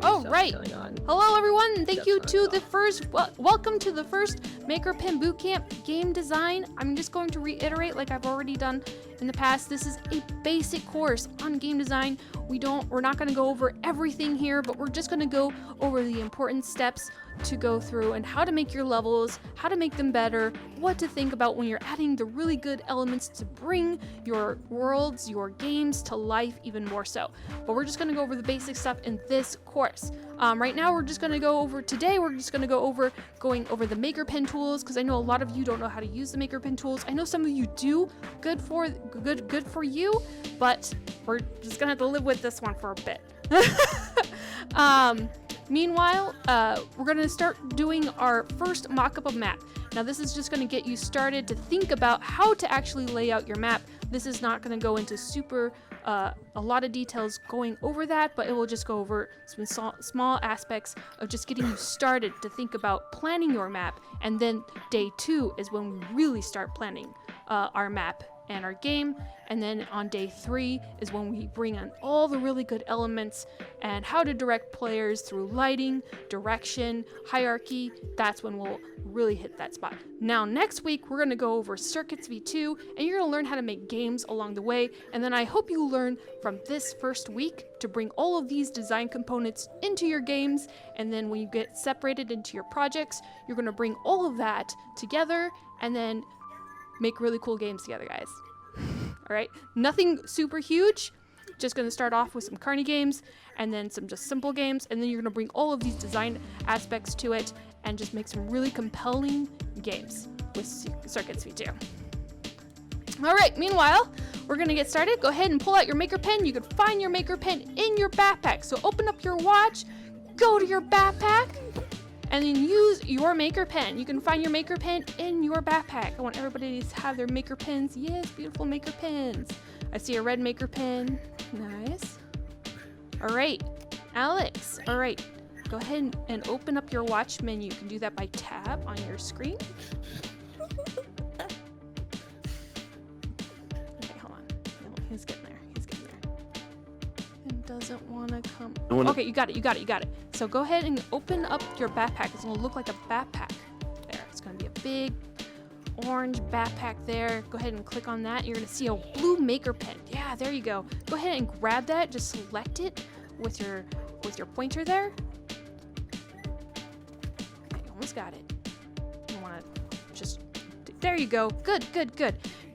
Oh, right. Hello, everyone. Thank you to the first, welcome to the first MakerPen Bootcamp game design. I'm just going to reiterate, like I've already done in the past, this is a basic course on game design. We're not going to go over everything here, but we're just going to go over the important steps to go through and how to make your levels, how to make them better, what to think about when you're adding the really good elements to bring your worlds, your games to life even more so. But we're just going to go over the basic stuff in this course. Right now we're just going to go over the MakerPen tools, because I know a lot of you don't know how to use the MakerPen tools. I know some of you do. Good for you, but we're just gonna have to live with this one for a bit. Meanwhile, we're gonna start doing our first mock-up of map. Now this is just gonna get you started to think about how to actually lay out your map. This is not gonna go into a lot of details going over that, but it will just go over some small aspects of just getting you started to think about planning your map. And then day 2 is when we really start planning our map and our game, and then on day 3 is when we bring on all the really good elements and how to direct players through lighting, direction, hierarchy. That's when we'll really hit that spot. Now next week we're going to go over Circuits V2, and you're going to learn how to make games along the way, and then I hope you learn from this first week to bring all of these design components into your games, and then when you get separated into your projects, you're going to bring all of that together and then make really cool games together, guys. All right, nothing super huge, just going to start off with some carny games and then some just simple games, and then you're going to bring all of these design aspects to it and just make some really compelling games with Circuits V2. All right, meanwhile, we're going to get started. Go ahead and pull out your MakerPen. You can find your MakerPen in your backpack. So open up your watch, go to your backpack, and then use your MakerPen. You can find your MakerPen in your backpack. I want everybody to have their MakerPens. Yes, beautiful MakerPens. I see a red MakerPen. Nice. All right, Alex. All right, go ahead and open up your watch menu. You can do that by tab on your screen. Okay, hold on. No, he's getting there. It doesn't want to come. Okay, you got it. So go ahead and open up your backpack. It's going to look like a backpack there. It's going to be a big orange backpack there. Go ahead and click on that. You're going to see a blue MakerPen. Yeah, there you go. Go ahead and grab that. Just select it with your pointer there. Okay, almost got it. You want to just... There you go. Good.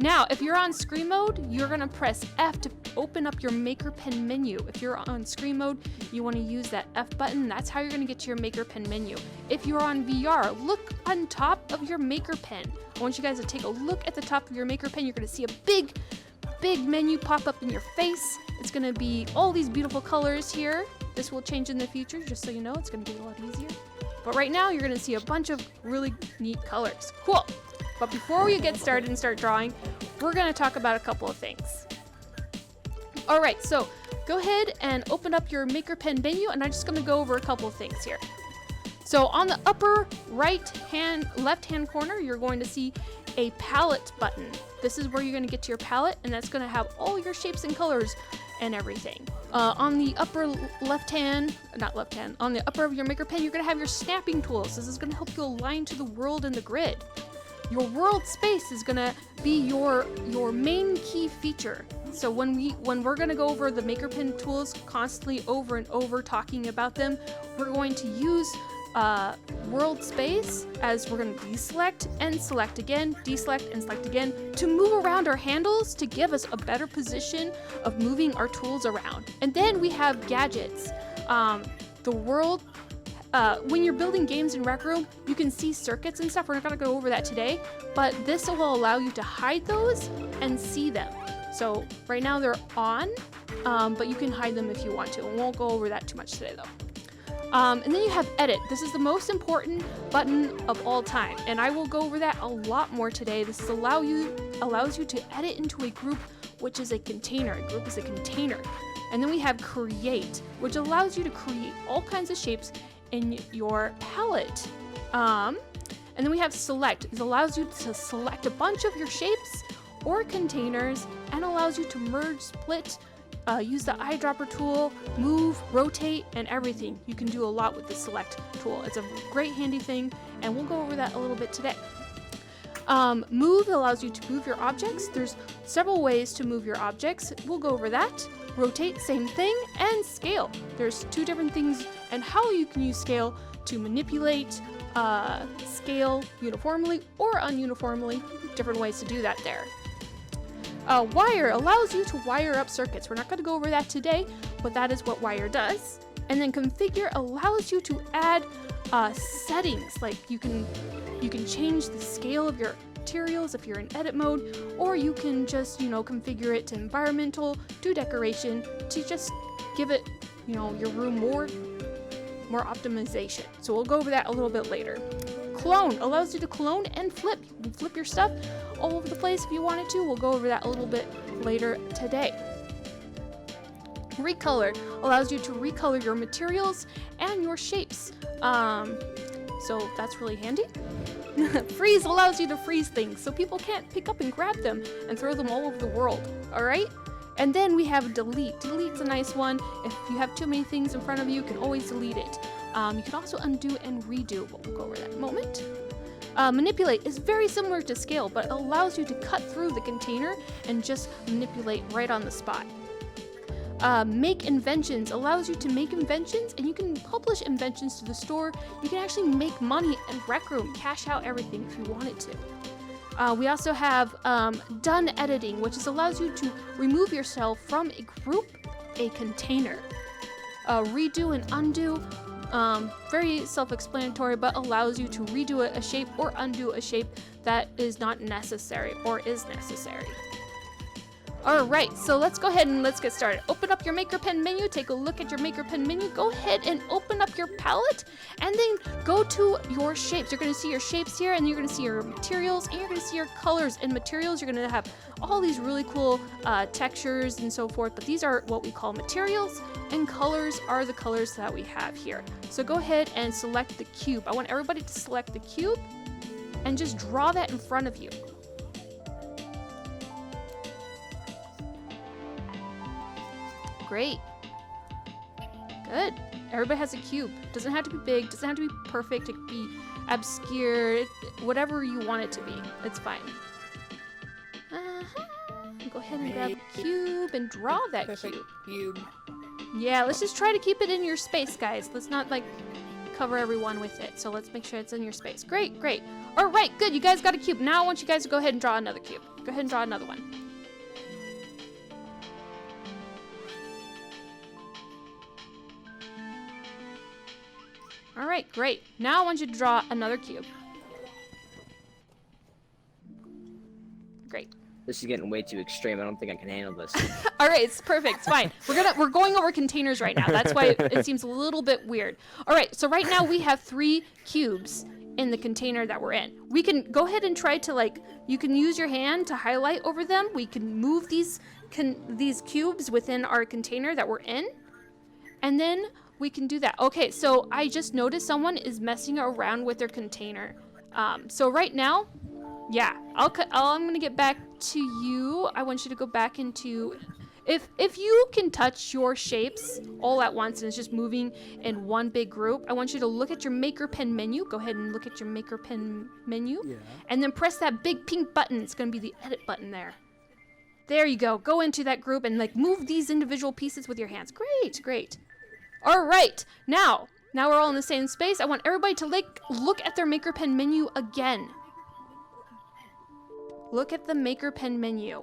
Now, if you're on screen mode, you're going to press F to open up your MakerPen menu. If you're on screen mode, you want to use that F button. That's how you're going to get to your MakerPen menu. If you're on VR, look on top of your MakerPen. I want you guys to take a look at the top of your MakerPen. You're going to see a big menu pop up in your face. It's going to be all these beautiful colors here. This will change in the future, just so you know. It's going to be a lot easier. But right now, you're going to see a bunch of really neat colors. Cool. But before we get started and start drawing, we're going to talk about a couple of things. All right, so go ahead and open up your MakerPen menu, and I'm just going to go over a couple of things here. So on the upper left-hand corner, you're going to see a palette button. This is where you're going to get to your palette, and that's going to have all your shapes and colors and everything. On the upper on the upper of your MakerPen, you're going to have your snapping tools. This is going to help you align to the world and the grid. Your world space is gonna be your main key feature. So when we're gonna go over the MakerPen tools constantly over and over talking about them, we're going to use world space as we're gonna deselect and select again, deselect and select again to move around our handles to give us a better position of moving our tools around. And then we have gadgets. The world. When you're building games in Rec Room, you can see circuits and stuff. We're not going to go over that today, but this will allow you to hide those and see them. So right now they're on, but you can hide them if you want to. And we won't go over that too much today though. And then you have edit. This is the most important button of all time, and I will go over that a lot more today. This allows you to edit into a group, which is a container. A group is a container. And then we have create, which allows you to create all kinds of shapes in your palette. And then we have select. It allows you to select a bunch of your shapes or containers and allows you to merge, split, use the eyedropper tool, move, rotate, and everything. You can do a lot with the select tool. It's a great handy thing, and we'll go over that a little bit today. Move allows you to move your objects. There's several ways to move your objects. We'll go over that. Rotate, same thing. And scale. There's two different things and how you can use scale to manipulate, scale uniformly or ununiformly. Different ways to do that there. Wire allows you to wire up circuits. We're not going to go over that today, but that is what wire does. And then configure allows you to add settings, like you can change the scale of your materials if you're in edit mode, or you can just, configure it to environmental, to decoration, to just give it, your room more optimization. So we'll go over that a little bit later. Clone allows you to clone and flip. You can flip your stuff all over the place if you wanted to. We'll go over that a little bit later today. Recolor allows you to recolor your materials and your shapes. So that's really handy. Freeze allows you to freeze things so people can't pick up and grab them and throw them all over the world. All right? And then we have delete. Delete's a nice one. If you have too many things in front of you, you can always delete it. You can also undo and redo, but we'll go over that in a moment. Manipulate is very similar to scale, but it allows you to cut through the container and just manipulate right on the spot. Make inventions allows you to make inventions, and you can publish inventions to the store. You can actually make money in Rec Room, cash out everything if you wanted to. We also have done editing, which allows you to remove yourself from a group, a container. Redo and undo, very self-explanatory, but allows you to redo a shape or undo a shape that is not necessary or is necessary. Alright, so let's go ahead and let's get started. Open up your Maker Pen menu, take a look at your Maker Pen menu, go ahead and open up your palette, and then go to your shapes. You're going to see your shapes here, and you're going to see your materials, and you're going to see your colors and materials. You're going to have all these really cool textures and so forth, but these are what we call materials, and colors are the colors that we have here. So go ahead and select the cube. I want everybody to select the cube, and just draw that in front of you. Great. Good. Everybody has a cube. Doesn't have to be big, doesn't have to be perfect, it could be obscure, whatever you want it to be. It's fine. Go ahead and grab a cube and draw that cube. Yeah, let's just try to keep it in your space, guys. Let's not cover everyone with it. So let's make sure it's in your space. Great, great. All right, good. You guys got a cube. Now I want you guys to go ahead and draw another cube. Go ahead and draw another one. All right, great. Now I want you to draw another cube. Great. This is getting way too extreme. I don't think I can handle this. All right, it's perfect. It's fine. We're going over containers right now. That's why it seems a little bit weird. All right, so right now we have 3 cubes in the container that we're in. We can go ahead and try to you can use your hand to highlight over them. We can move these cubes within our container that we're in, and then we can do that. Okay, so I just noticed someone is messing around with their container. So right now, yeah, I'm gonna get back to you. I want you to go back into, if you can touch your shapes all at once and it's just moving in one big group, I want you to look at your Maker Pen menu. Go ahead and look at your Maker Pen menu, and then press that big pink button. It's gonna be the edit button there. There you go. Go into that group and move these individual pieces with your hands. Great, great. All right, now we're all in the same space. I want everybody to look at their Maker Pen menu again. Look at the Maker Pen menu.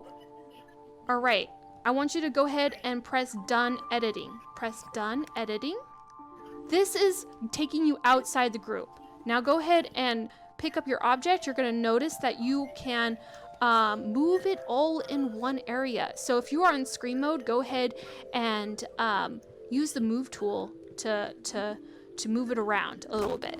All right, I want you to go ahead and press Done Editing. Press Done Editing. This is taking you outside the group. Now go ahead and pick up your object. You're going to notice that you can move it all in one area. So if you are in screen mode, go ahead and use the move tool to move it around a little bit.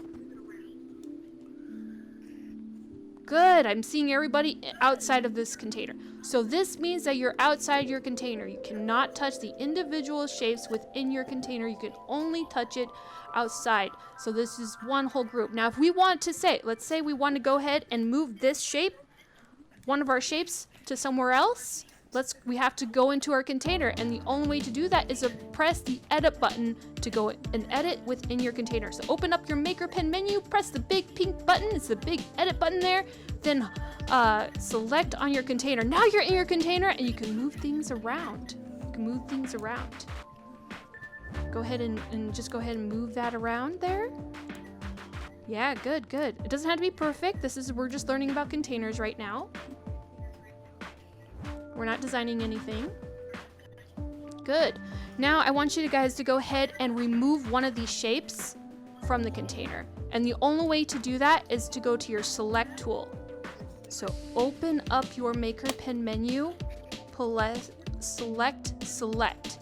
Good, I'm seeing everybody outside of this container. So this means that you're outside your container. You cannot touch the individual shapes within your container. You can only touch it outside. So this is one whole group. Now if we want to let's say we want to go ahead and move this shape, one of our shapes, to somewhere else, we have to go into our container, and the only way to do that is to press the edit button to go and edit within your container. So open up your Maker Pen menu, press the big pink button, it's the big edit button there, then select on your container. Now you're in your container and you can move things around. Go ahead and just go ahead and move that around there. Yeah, good. It doesn't have to be perfect. We're just learning about containers right now. We're not designing anything. Good. Now I want you guys to go ahead and remove one of these shapes from the container. And the only way to do that is to go to your select tool. So open up your Maker Pen menu, select.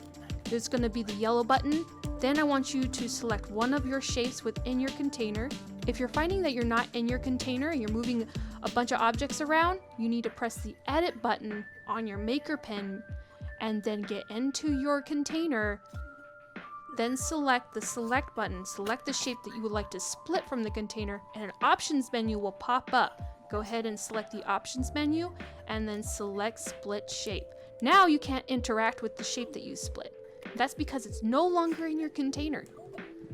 There's going to be the yellow button. Then I want you to select one of your shapes within your container. If you're finding that you're not in your container and you're moving a bunch of objects around, you need to press the edit button on your Maker Pen and then get into your container. Then select the select button. Select the shape that you would like to split from the container, and an options menu will pop up. Go ahead and select the options menu and then select split shape. Now you can't interact with the shape that you split. That's because it's no longer in your container.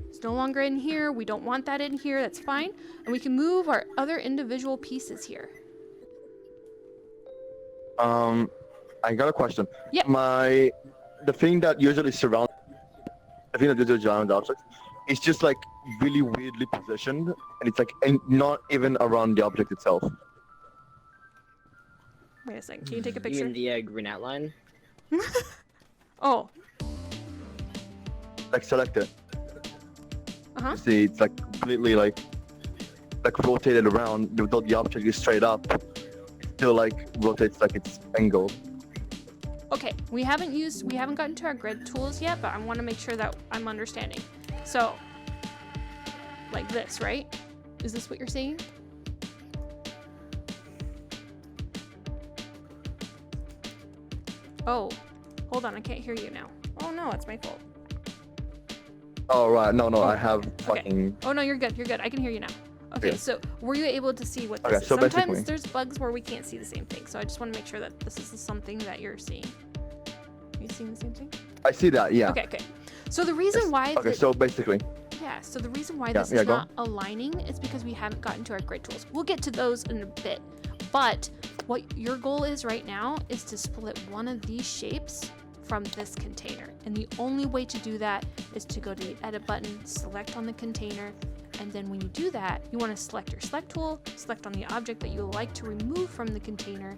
It's no longer in here. We don't want that in here. That's fine. And we can move our other individual pieces here. I got a question. Yep. The thing that usually surrounds objects is just like really weirdly positioned, and it's like not even around the object itself. Wait a second. Can you take a You picture? mean the green outline? Oh. Like select it. Uh-huh. See, it's like completely like rotated around. The object is straight up. It still like rotates like it's angled. Okay, we haven't gotten to our grid tools yet, but I want to make sure that I'm understanding. So, like this, right? Is this what you're seeing? Oh, hold on, I can't hear you now. Oh no, it's my fault. Oh right, no, I have fucking. Oh no, you're good. I can hear you now. Okay, Yeah. so were you able to see what this Okay, is? so Sometimes basically- there's bugs where we can't see the same thing, so I just want to make sure that this is something that you're seeing. Are you seeing the same thing? I see that, yeah. Okay. So the reason why Okay, so basically. yeah, so the reason why Yeah, this yeah, is go not aligning is because we haven't gotten to our grid tools. We'll get to those in a bit. But what your goal is right now is to split one of these shapes from this container. And the only way to do that is to go to the edit button, select on the container, and then when you do that, you want to select your select tool, select on the object that you would like to remove from the container,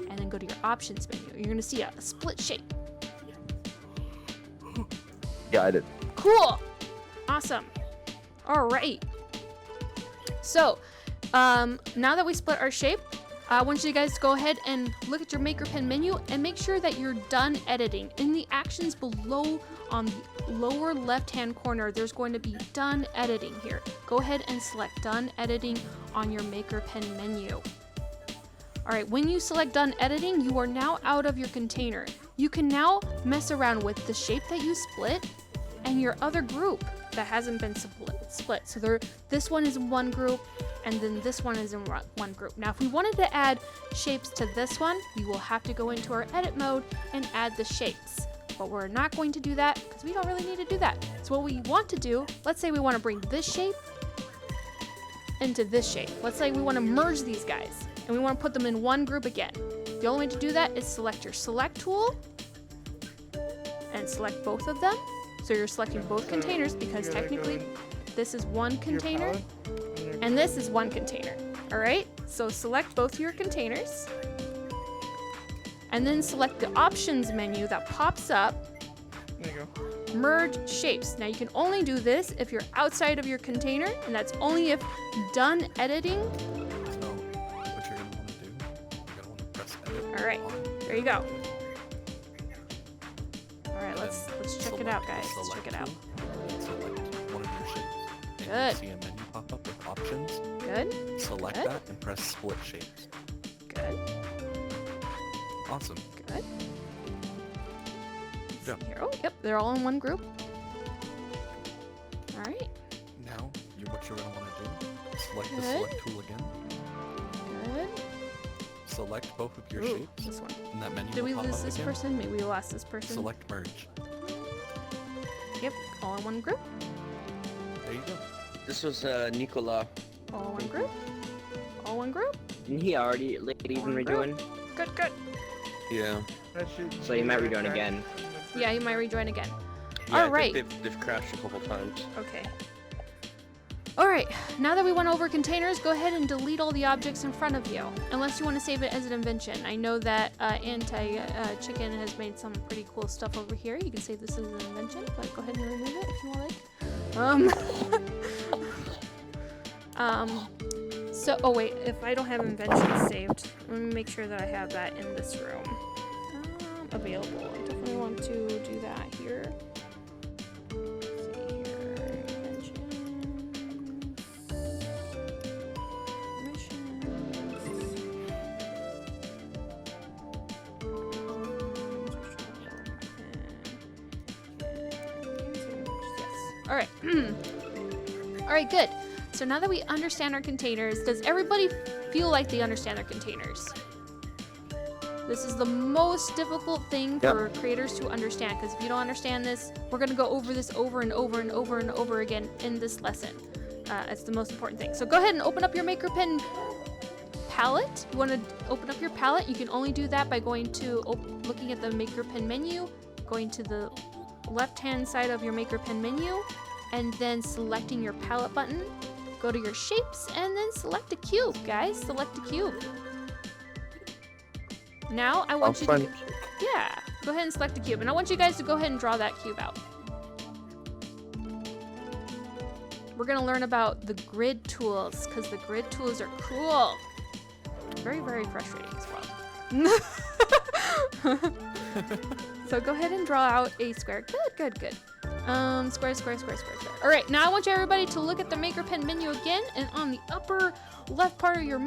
and then go to your options menu. You're going to see a split shape. Yeah, I did. Cool. Awesome. All right. So, now that we split our shape, I want you guys to go ahead and look at your Maker Pen menu and make sure that you're done editing. In the actions below on the lower left-hand corner, there's going to be done editing here. Go ahead and select done editing on your Maker Pen menu. All right, when you select done editing, you are now out of your container. You can now mess around with the shape that you split and your other group that hasn't been split. So this one is in one group, and then this one is in one group. Now, if we wanted to add shapes to this one, we will have to go into our edit mode and add the shapes. But we're not going to do that because we don't really need to do that. So what we want to do, let's say we want to bring this shape into this shape. Let's say we want to merge these guys and we want to put them in one group again. The only way to do that is select your select tool and select both of them. So you're selecting both containers because technically this is one container and this is one container. All right, so select both your containers and then select the options menu that pops up. There you go. Merge shapes. Now you can only do this if you're outside of your container, and that's only if done editing. So, what you're gonna want to do, you're gonna want to press edit. All right, there you go. All right, let's check it out, guys. Let's check it out. Select one of your shapes. And Good. you'll see a menu pop up with options. Good, Select Good. that and press split shapes. good, Awesome. good. Yeah. Here, oh, yep, they're all in one group. All right, Now, what you're gonna want to do, select the Good. select tool again. good. select both of your Ooh, shapes, this one. and that menu Did will we pop lose up this again. person? Maybe we lost this person. Select merge. Yep, all in one group. There you go. This was Nicola. All in one group. All one group. Didn't he already even rejoin? Good, good. Yeah. So he might rejoin again. Yeah, you might rejoin again. Yeah, I Alright. think they've crashed a couple times. Okay. Alright, now that we went over containers, go ahead and delete all the objects in front of you. Unless you want to save it as an invention. I know that Anti-Chicken has made some pretty cool stuff over here. You can save this as an invention, but go ahead and remove it if you want. So, oh wait, if I don't have inventions saved, let me make sure that I have that in this room. Available. I definitely want to do that here. Let's see here. Alright. Alright, good. So now that we understand our containers, does everybody feel like they understand their containers? This is the most difficult thing for creators to understand, because if you don't understand this, we're going to go over this over and over and over and over again in this lesson. It's the most important thing. So go ahead and open up your MakerPen palette. You want to open up your palette, you can only do that by going to looking at the MakerPen menu, going to the left-hand side of your MakerPen menu, and then selecting your palette button. Go to your shapes, and then select a cube, guys. Select a cube. Now, I want you to... Yeah, go ahead and select a cube. And I want you guys to go ahead and draw that cube out. We're going to learn about the grid tools, because the grid tools are cool. Very, very frustrating as well. So go ahead and draw out a square. Good, good, good. Square, square, square, square, square. All right, now I want everybody to look at the MakerPen menu again, and on the upper left part of your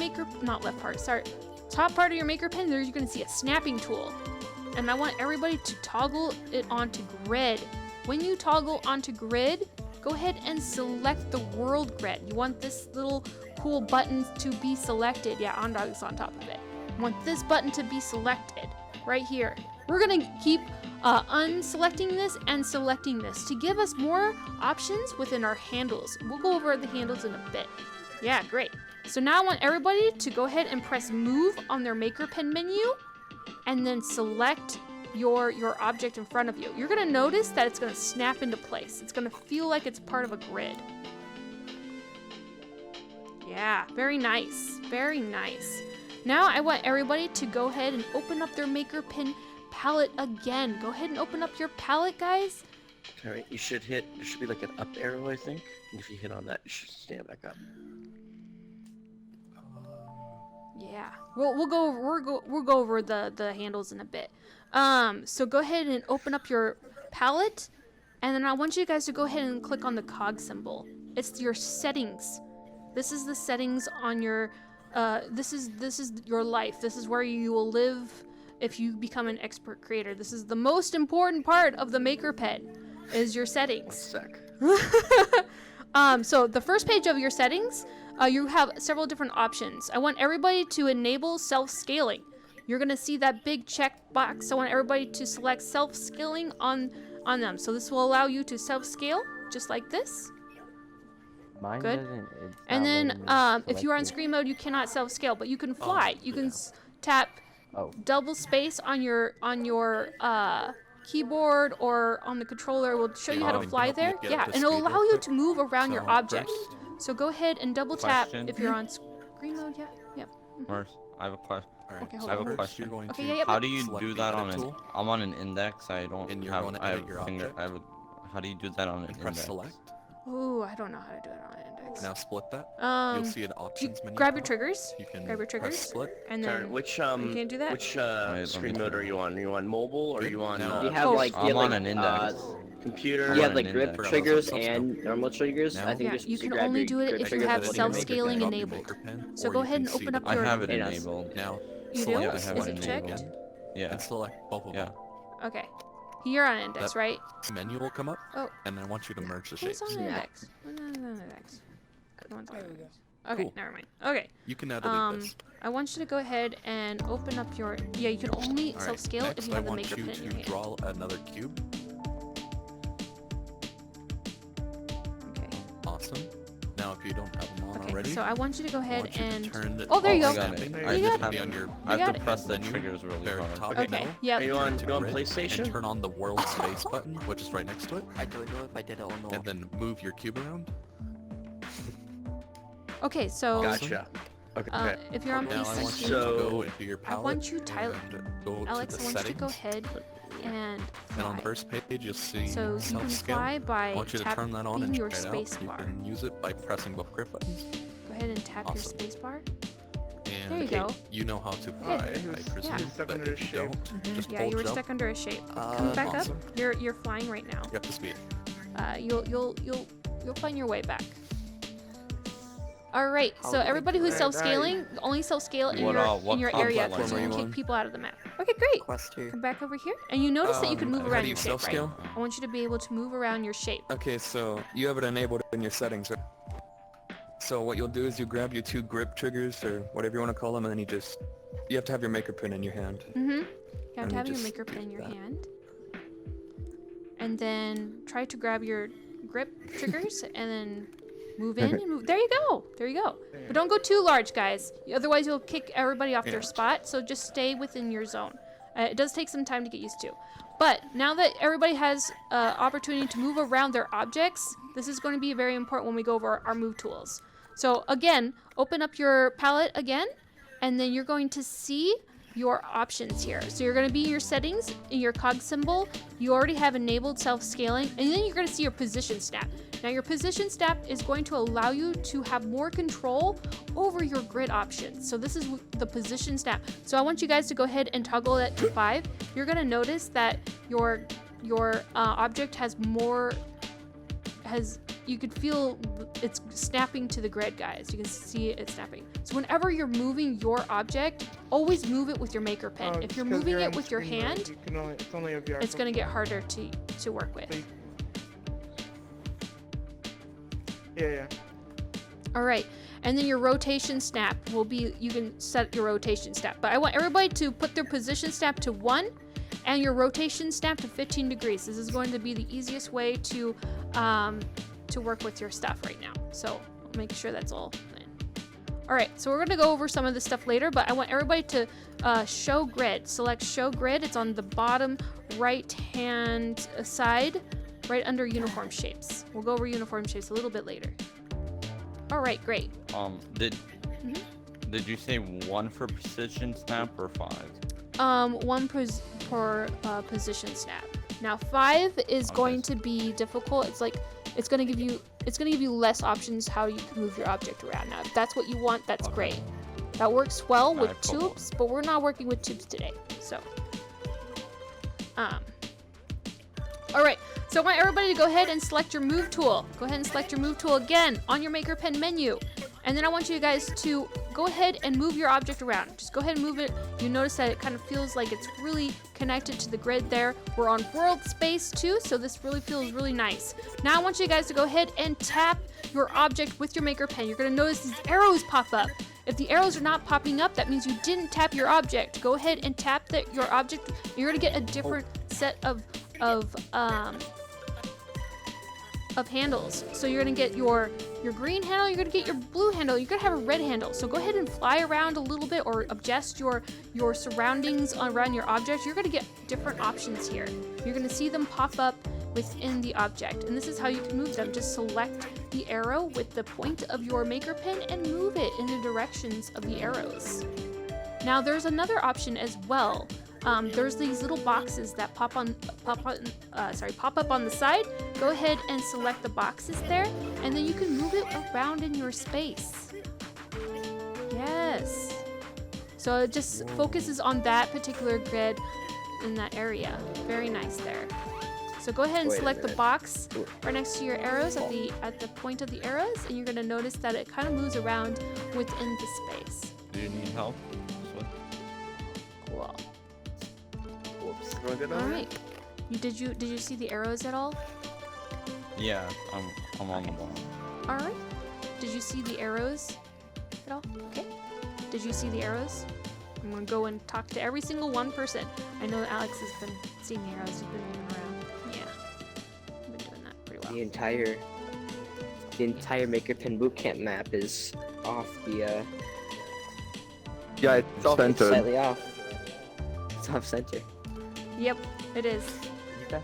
top part of your MakerPen, there you're gonna see a snapping tool. And I want everybody to toggle it onto grid. When you toggle onto grid, go ahead and select the world grid. You want this little cool button to be selected. Yeah, OnDog's on top of it. You want this button to be selected right here. We're gonna keep unselecting this and selecting this to give us more options within our handles. We'll go over the handles in a bit. Yeah, great. So now I want everybody to go ahead and press move on their MakerPen menu and then select your object in front of you. You're gonna notice that it's gonna snap into place. It's gonna feel like it's part of a grid. Yeah, very nice, very nice. Now I want everybody to go ahead and open up their MakerPen palette again. Go ahead and open up your palette, guys. Alright, you should hit, there should be like an up arrow, I think. And if you hit on that, you should stand back up. Yeah, we'll go over the handles in a bit. So go ahead and open up your palette, and then I want you guys to go ahead and click on the cog symbol. It's your settings. This is the settings on your. This is your life. This is where you will live if you become an expert creator. This is the most important part of the MakerPen, is your settings. 1 sec. So the first page of your settings, you have several different options. I want everybody to enable self-scaling. You're gonna see that big check box. I want everybody to select self-scaling on them. So this will allow you to self-scale just like this. Mine Good. doesn't. It's And not then letting me if you're on select screen mode, you cannot self-scale, but you can fly. You can tap Oh. double space on your keyboard or on the controller. It will show you how to fly there. Get Yeah, up to and it'll speed allow real you quick. to move around your So, object. first- So go ahead and double tap Question. if you're on screen mode. Yeah, yep. Mars, I have a question. Alright, Okay, so hold I have a first question. You're going Okay, to yeah, yeah. How do you select do the that on edit an? tool, I'm on an index. I don't and you're have. gonna I have edit your finger. object. I have a. How do you do that on an and press index? select. Ooh, I don't know how to do it on index. Now split that. Um, You'll see an options menu. grab your pop up. triggers, You can grab your triggers, press split. and Alright, then which you can't do that. which let me screen try. mode are you on? Are you on mobile or are you on Now- Do you have Oh. like I'm you have, on like, an index. computer? You have on like an grip index. triggers Self-scale. and normal triggers. Now- I think Yeah, you're supposed you to can grab only your do it grip if you triggers have and Edit then your self-scaling MakerPen, enabled. MakerPen, So or go you ahead and can see open the up I your- have it Yes. enabled. Now You do? select Yeah, I have Is it it checked? enabled. Yeah. and select both of Yeah. them. Okay. You're on index, That- right? Menu will come up, Oh. and I want you to merge the Who's shapes. on Yeah. index? Who's on index? No one's on index. Okay, Cool. never mind. Okay. You can now delete this. I want you to go ahead and open up your. Yeah, you can only All right, self-scale if next you I have the want maker you pen in your to hand. draw another cube. Okay. Awesome. Now, if you don't have them on Okay. already, So I want you to go I ahead want you to and. turn the Oh, there you I go. got it. snapping. I You just got Be it. on your I got have to it. press the menu, triggers really very hard. top Okay. middle, Yep. Are you on to go on grid, PlayStation? and turn on the world space button, which is right next to it, I don't know if I did it or not. and then move your cube around. Okay, so Gotcha. Okay. if you're on Now I want you PlayStation, to So- go into your I palette. want you, Tyler, and go Alex, to I the want you to go settings. ahead and And on the fly. first page, you'll see So you can self-scale. fly I by want you to turn that on tapping and your try it out. space You bar. can use it by pressing both grip buttons. Go ahead and tap your Awesome. space bar. And There you go. you know how to fly, I presume. stuck But under if a you shape. don't, just Yeah, hold you were jump. stuck under a shape. Come back awesome. up. You're flying right now. You're up to speed. You'll find your way back. All right. How So do I everybody do who's that? self-scaling, only self-scale in What, your what in your comp area, platform so are you you can on? kick people out of the map. Okay, great. Quest 2. Come back over here, and you notice that you can move how around do your you shape, right? self-scale? I want you to be able to move around your shape. Okay, so you have it enabled in your settings, right? So what you'll do is you grab your 2 grip triggers, or whatever you want to call them, and then you have to have your maker pen in your hand. Mm-hmm. You have And to you have your just maker do pen in your that. hand, and then try to grab your grip triggers, and then move in and move. There you go. There you go. But don't go too large, guys. Otherwise, you'll kick everybody off their Yeah. spot. So just stay within your zone. It does take some time to get used to. But now that everybody has opportunity to move around their objects, this is going to be very important when we go over our move tools. So again, open up your palette again, and then you're going to see your options here. So you're going to be in your settings, in your cog symbol. You already have enabled self-scaling, and then you're going to see your position snap. Now your position snap is going to allow you to have more control over your grid options. So this is the position snap. So I want you guys to go ahead and toggle that to 5. You're going to notice that your object has more, you could feel it's snapping to the grid, guys. You can see it snapping. So whenever you're moving your object, always move it with your maker pen. If you're moving it with your hand, It's only a VR. it's going to get harder to work with. Yeah. All right, and then your rotation snap will be, you can set your rotation snap, but I want everybody to put their position snap to 1 and your rotation snap to 15 degrees. This is going to be the easiest way to work with your stuff right now. So I'll make sure that's all in. All right, so we're gonna go over some of this stuff later, but I want everybody to show grid. Select show grid. It's on the bottom right hand side, right under uniform shapes. We'll go over uniform shapes a little bit later. All right, great. Did you say 1 for precision snap or 5? 1 per position snap. Now 5 is going to be difficult. It's gonna give you less options how you can move your object around. Now if that's what you want, that's great. That works well with Alright, cool. tubes, but we're not working with tubes today. So all right, so I want everybody to go ahead and select your move tool. Go ahead and select your move tool again on your maker pen menu. And then I want you guys to go ahead and move your object around. Just go ahead and move it. You notice that it kind of feels like it's really connected to the grid there. We're on world space too, so this really feels really nice. Now I want you guys to go ahead and tap your object with your maker pen. You're gonna notice these arrows pop up. If the arrows are not popping up, that means you didn't tap your object. Go ahead and tap your object. You're gonna get a different set of handles. So you're gonna get your green handle, you're gonna get your blue handle, you're gonna have a red handle. So go ahead and fly around a little bit or adjust your surroundings around your object. You're gonna get different options here. You're gonna see them pop up within the object, and this is how you can move them. Just select the arrow with the point of your maker pen and move it in the directions of the arrows. Now there's another option as well. There's these little boxes that pop up on the side. Go ahead and select the boxes there, and then you can move it around in your space. Yes. So it just focuses on that particular grid in that area. Very nice there. So go ahead and Wait a select the minute. box right next to your arrows at the point of the arrows, and you're gonna notice that it kind of moves around within the space. Do you need help? Cool. Whoops. Am I good now? All right. Did you see the arrows at all? Yeah, I'm on the bottom. All right. Did you see the arrows at all? Okay. Did you see the arrows? I'm gonna go and talk to every single one person. I know Alex has been seeing the arrows. He's been moving around. Yeah. I've been doing that pretty well. The entire Maker Pen Bootcamp map is off the Yeah, it's it's centered. slightly off. It's off center. Yep, it is. Okay.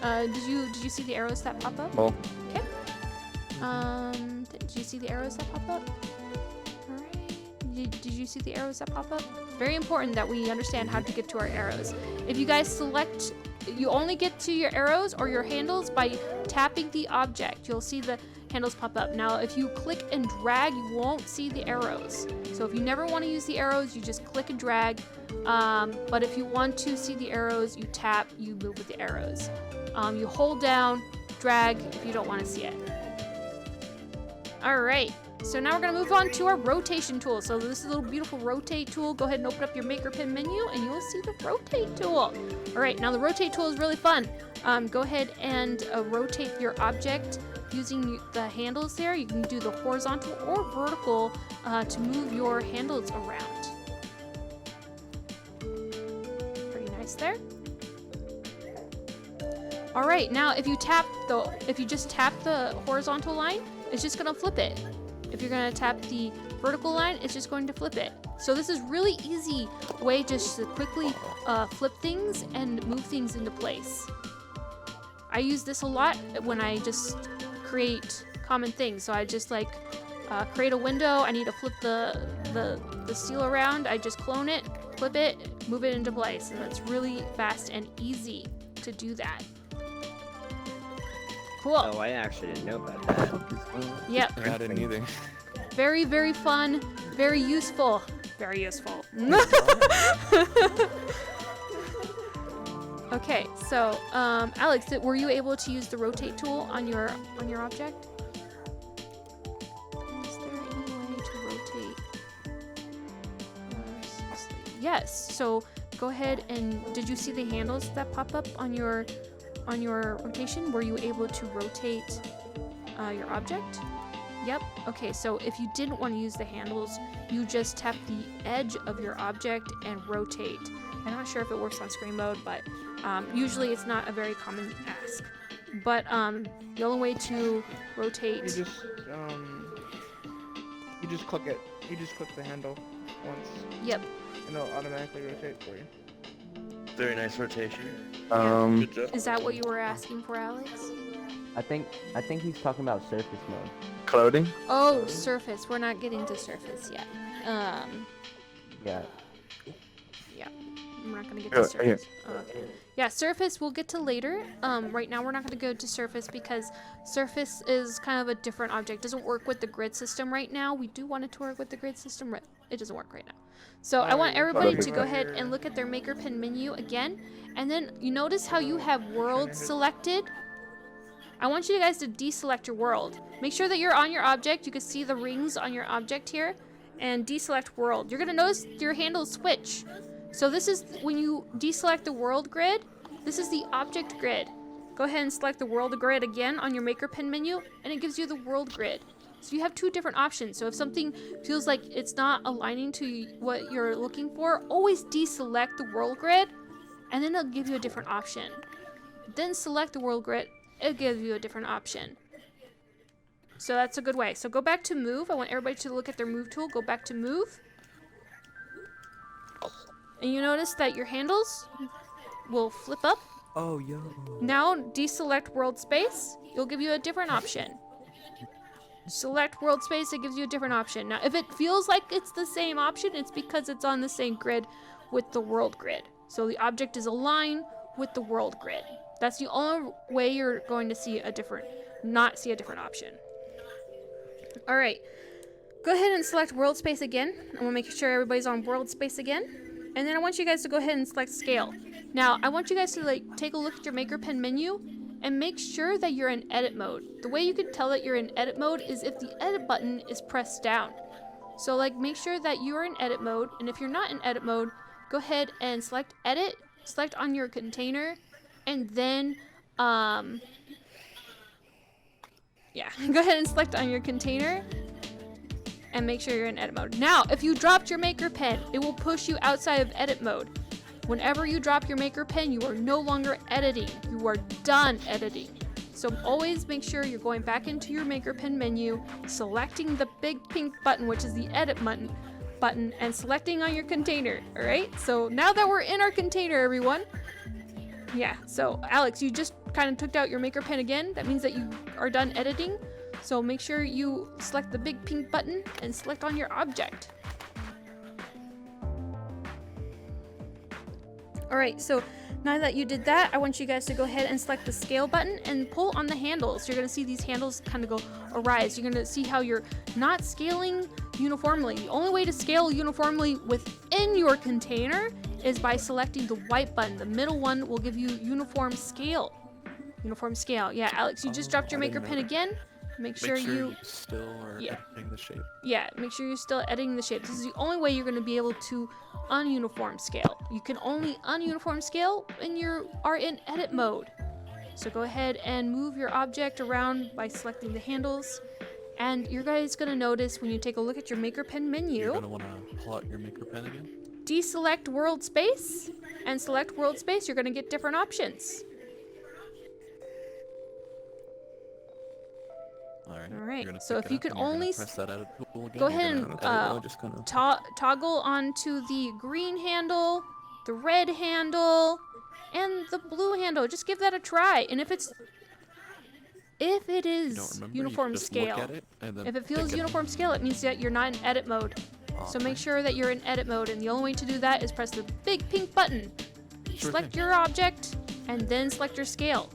Did you see the arrows that pop up? Oh. Okay. Did you see the arrows that pop up? Alright. Did you see the arrows that pop up? Very important that we understand how to get to our arrows. If you guys select, you only get to your arrows or your handles by tapping the object. You'll see the handles pop up. Now, if you click and drag, you won't see the arrows. So if you never want to use the arrows, you just click and drag. But if you want to see the arrows, you tap, you move with the arrows. You hold down, drag if you don't want to see it. All right, so now we're gonna move on to our rotation tool. So this is a little beautiful rotate tool. Go ahead and open up your Maker Pen menu and you will see the rotate tool. All right, now the rotate tool is really fun. Go ahead and rotate your object using the handles there. You can do the horizontal or vertical to move your handles around. Pretty nice there. All right, now if you just tap the horizontal line, it's just gonna flip it. If you're gonna tap the vertical line, it's just going to flip it. So this is really easy way just to quickly flip things and move things into place. I use this a lot when I just create common things. So I just like create a window. I need to flip the steel around. I just clone it, flip it, move it into place, and it's really fast and easy to do that. Cool. Oh, I actually didn't know about that. Yep. I didn't either. Very, very fun. Very useful. Very useful. Okay, so Alex, were you able to use the rotate tool on your object? Is there any way to rotate? Yes. So go ahead and did you see the handles that pop up on your rotation? Were you able to rotate your object? Yep. Okay, so if you didn't want to use the handles, you just tap the edge of your object and rotate. I'm not sure if it works on screen mode, but usually it's not a very common ask. But the only way to rotate... You just click it. You just click the handle once. Yep. And it'll automatically rotate for you. Very nice rotation. Good job. Is that what you were asking for, Alex? I think he's talking about surface mode. Clothing. Oh, surface. We're not getting to surface yet. Yeah. We're not gonna get Here, to surface. Okay. Yeah, surface we'll get to later. Right now we're not gonna go to surface because surface is kind of a different object. It doesn't work with the grid system right now. We do want it to work with the grid system. It doesn't work right now. So I want everybody to go ahead and look at their Maker Pen menu again. And then you notice how you have world selected? I want you guys to deselect your world. Make sure that you're on your object. You can see the rings on your object here. And deselect world. You're gonna notice your handles switch. So this is when you deselect the world grid, this is the object grid. Go ahead and select the world grid again on your Maker Pen menu, and it gives you the world grid. So you have two different options. So if something feels like it's not aligning to what you're looking for, always deselect the world grid, and then it'll give you a different option. Then select the world grid, it'll give you a different option. So that's a good way. So go back to move. I want everybody to look at their move tool. Go back to move. And you notice that your handles will flip up. Oh, yo. Now deselect world space. It'll give you a different option. Select world space, it gives you a different option. Now if it feels like it's the same option, it's because it's on the same grid with the world grid. So the object is aligned with the world grid. That's the only way you're going to see not see a different option. All right, go ahead and select world space again. I'm gonna make sure everybody's on world space again. And then I want you guys to go ahead and select scale. Now, I want you guys to take a look at your Maker Pen menu and make sure that you're in edit mode. The way you can tell that you're in edit mode is if the edit button is pressed down. So make sure that you're in edit mode, and if you're not in edit mode, go ahead and select edit, select on your container, and then Yeah, go ahead and select on your container and make sure you're in edit mode. Now, if you dropped your maker pen, it will push you outside of edit mode. Whenever you drop your maker pen, you are no longer editing. You are done editing. So always make sure you're going back into your maker pen menu, selecting the big pink button, which is the edit button, and selecting on your container. All right, so now that we're in our container, everyone. Yeah, so Alex, you just kind of took out your maker pen again. That means that you are done editing. So make sure you select the big pink button and select on your object. All right, so now that you did that, I want you guys to go ahead and select the scale button and pull on the handles. You're gonna see these handles kind of go arise. You're gonna see how you're not scaling uniformly. The only way to scale uniformly within your container is by selecting the white button. The middle one will give you uniform scale. Uniform scale. Yeah, Alex, you just dropped your I maker didn't pen know again. Make sure you still are Yeah. editing the shape. make sure you're still editing the shape. This is the only way you're going to be able to ununiform scale. You can only ununiform scale when you are in edit mode. So go ahead and move your object around by selecting the handles. And you're guys going to notice when you take a look at your maker pen You're menu, gonna want to pull out your maker pen again. deselect world space and select world space. You're going to get different options. All right, You're gonna so pick if it you up can and you're gonna only press that edit tool again. go You're ahead gonna and, edit mode, just gonna toggle onto the green handle, the red handle, and the blue handle. Just give that a try. And if it you don't is remember, uniform you just scale, look at it and then if it feels pick uniform scale, it means that you're not in edit mode. So make sure that you're in edit mode, and the only way to do that is press the big pink button. Sure Select thing. your object, and then select your scale.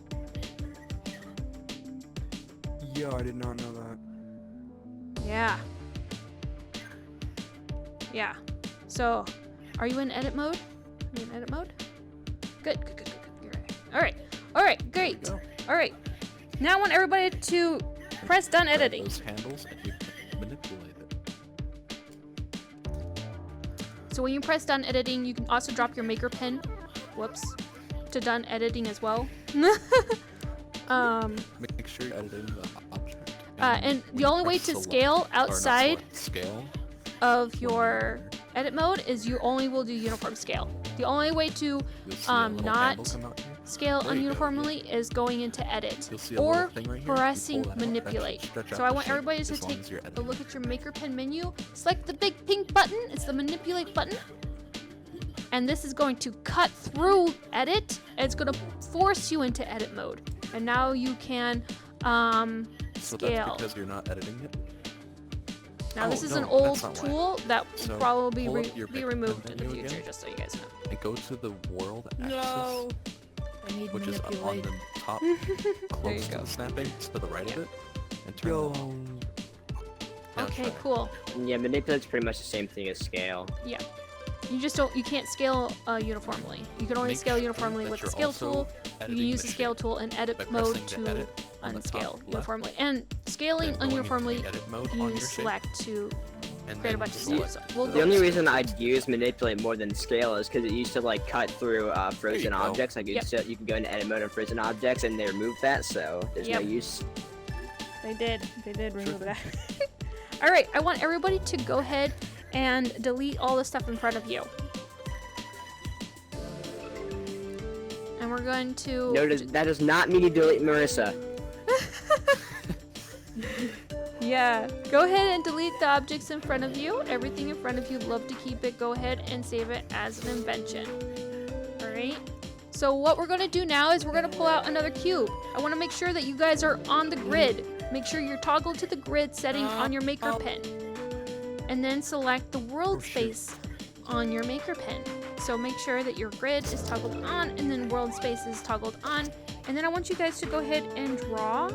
Yo, I did not know that. Yeah. Yeah. So, are you in edit mode? Are you in edit mode? Good, good, good, good, good. You're right. All right. All right, great. go. All right. Now I want everybody to press done Grab editing. those handles and you can manipulate it. So when you press done editing, you can also drop your maker pen. Whoops. To done editing as well. Make sure you're editing the object. And when the you only way press to select- scale or not outside select, scale of your edit mode is you only will do uniform scale. The only way to you'll see a little not handle come out here. scale There you go, ununiformly is going into edit You'll see a or little thing right here. You pressing pull that out, that should manipulate. stretch So out I the want shape everybody to as long take as you're a editing look it. at your maker pen menu, select the big pink button, it's the manipulate button, and this is going to cut through edit, and it's going to force you into edit mode. And now you can So scale. that's because you're not editing it. Now Oh, this is no, an old that's not why. tool that will So, probably pull up your be maker removed pen in the menu future, again. just so you guys know. And go to the world axis, No. I need which is up on manipulate. the top, you close to go. the snapping, to the right Yeah. of it, and turn Yo. it on. Now Okay, try it. cool. Yeah, manipulate's pretty much the same thing as scale. You can't scale uniformly. You can only Make scale sure uniformly that with the you're scale also tool. You can editing use the scale tool in by edit mode pressing the to edit on the top unscale left, uniformly. And scaling then going into the ununiformly, edit mode on you your shape, select to and create a then bunch of select scales. So we'll The go only reason I'd use manipulate more than scale is because it used to like cut through frozen go. objects. Like you can go into edit mode on frozen objects, and they removed that, so there's Yep. no use. They did remove that. All right, I want everybody to go ahead and delete all the stuff in front of you. And we're going to That does not mean you delete Marissa. Yeah, go ahead and delete the objects in front of you. Everything in front of you, love to keep it. Go ahead and save it as an invention. All right. So what we're gonna do now is we're gonna pull out another cube. I want to make sure that you guys are on the grid. Make sure you're toggled to the grid setting on your maker pen, and then select the world space on your maker pen. So make sure that your grid is toggled on, and then world space is toggled on. And then I want you guys to go ahead and draw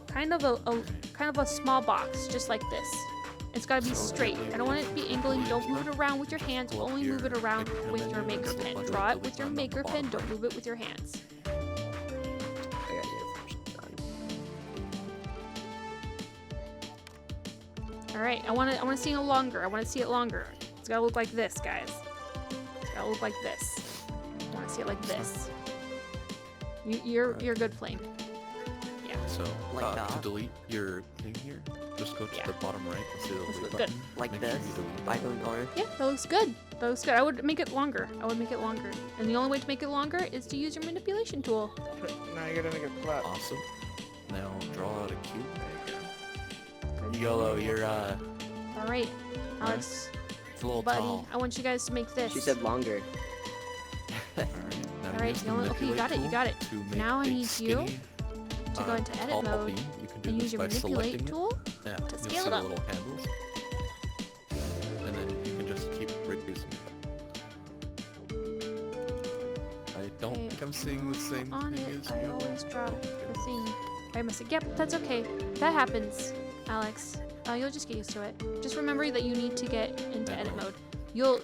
kind of a small box, just like this. It's gotta be straight. I don't want it to be angling. Don't move it around with your hands. Only move it around with your maker pen. Draw it with your maker pen. Don't move it with your hands. I got uniform done. All right. I want to see it longer. I want to see it longer. It's gotta look like this, guys. It's gotta look like this. I want to see it like this. You're good, Flame. Yeah. So, Like to that? delete your thing here, just go to Yeah. the bottom right and see the This delete looks good. button. Like Make sure this? you delete By that. going over? Yeah, that looks good. That looks good. I would make it longer. I would make it longer. And the only way to make it longer is to use your manipulation tool. Now you gotta make it flat. Awesome. Now draw out a cube. Good. Yellow, you're All right, Alex, it's a little buddy, tall. I want you guys to make this. She said longer. Alright, now All right, use the okay, you got it, you manipulate got it. tool to Now make I a need you skinny, to go into edit tall mode beam. You can do and this use your by manipulate selecting tool. it. Yeah, to you'll scale see it the up. little handles. And then you can just keep reducing it. I don't Okay, think I'm seeing the same On thing it, as I you. always drop Oh, the goodness. thing by mistake. Yep, that's okay. That happens, Alex. You'll just get used to it. Just remember that you need to get into edit mode. You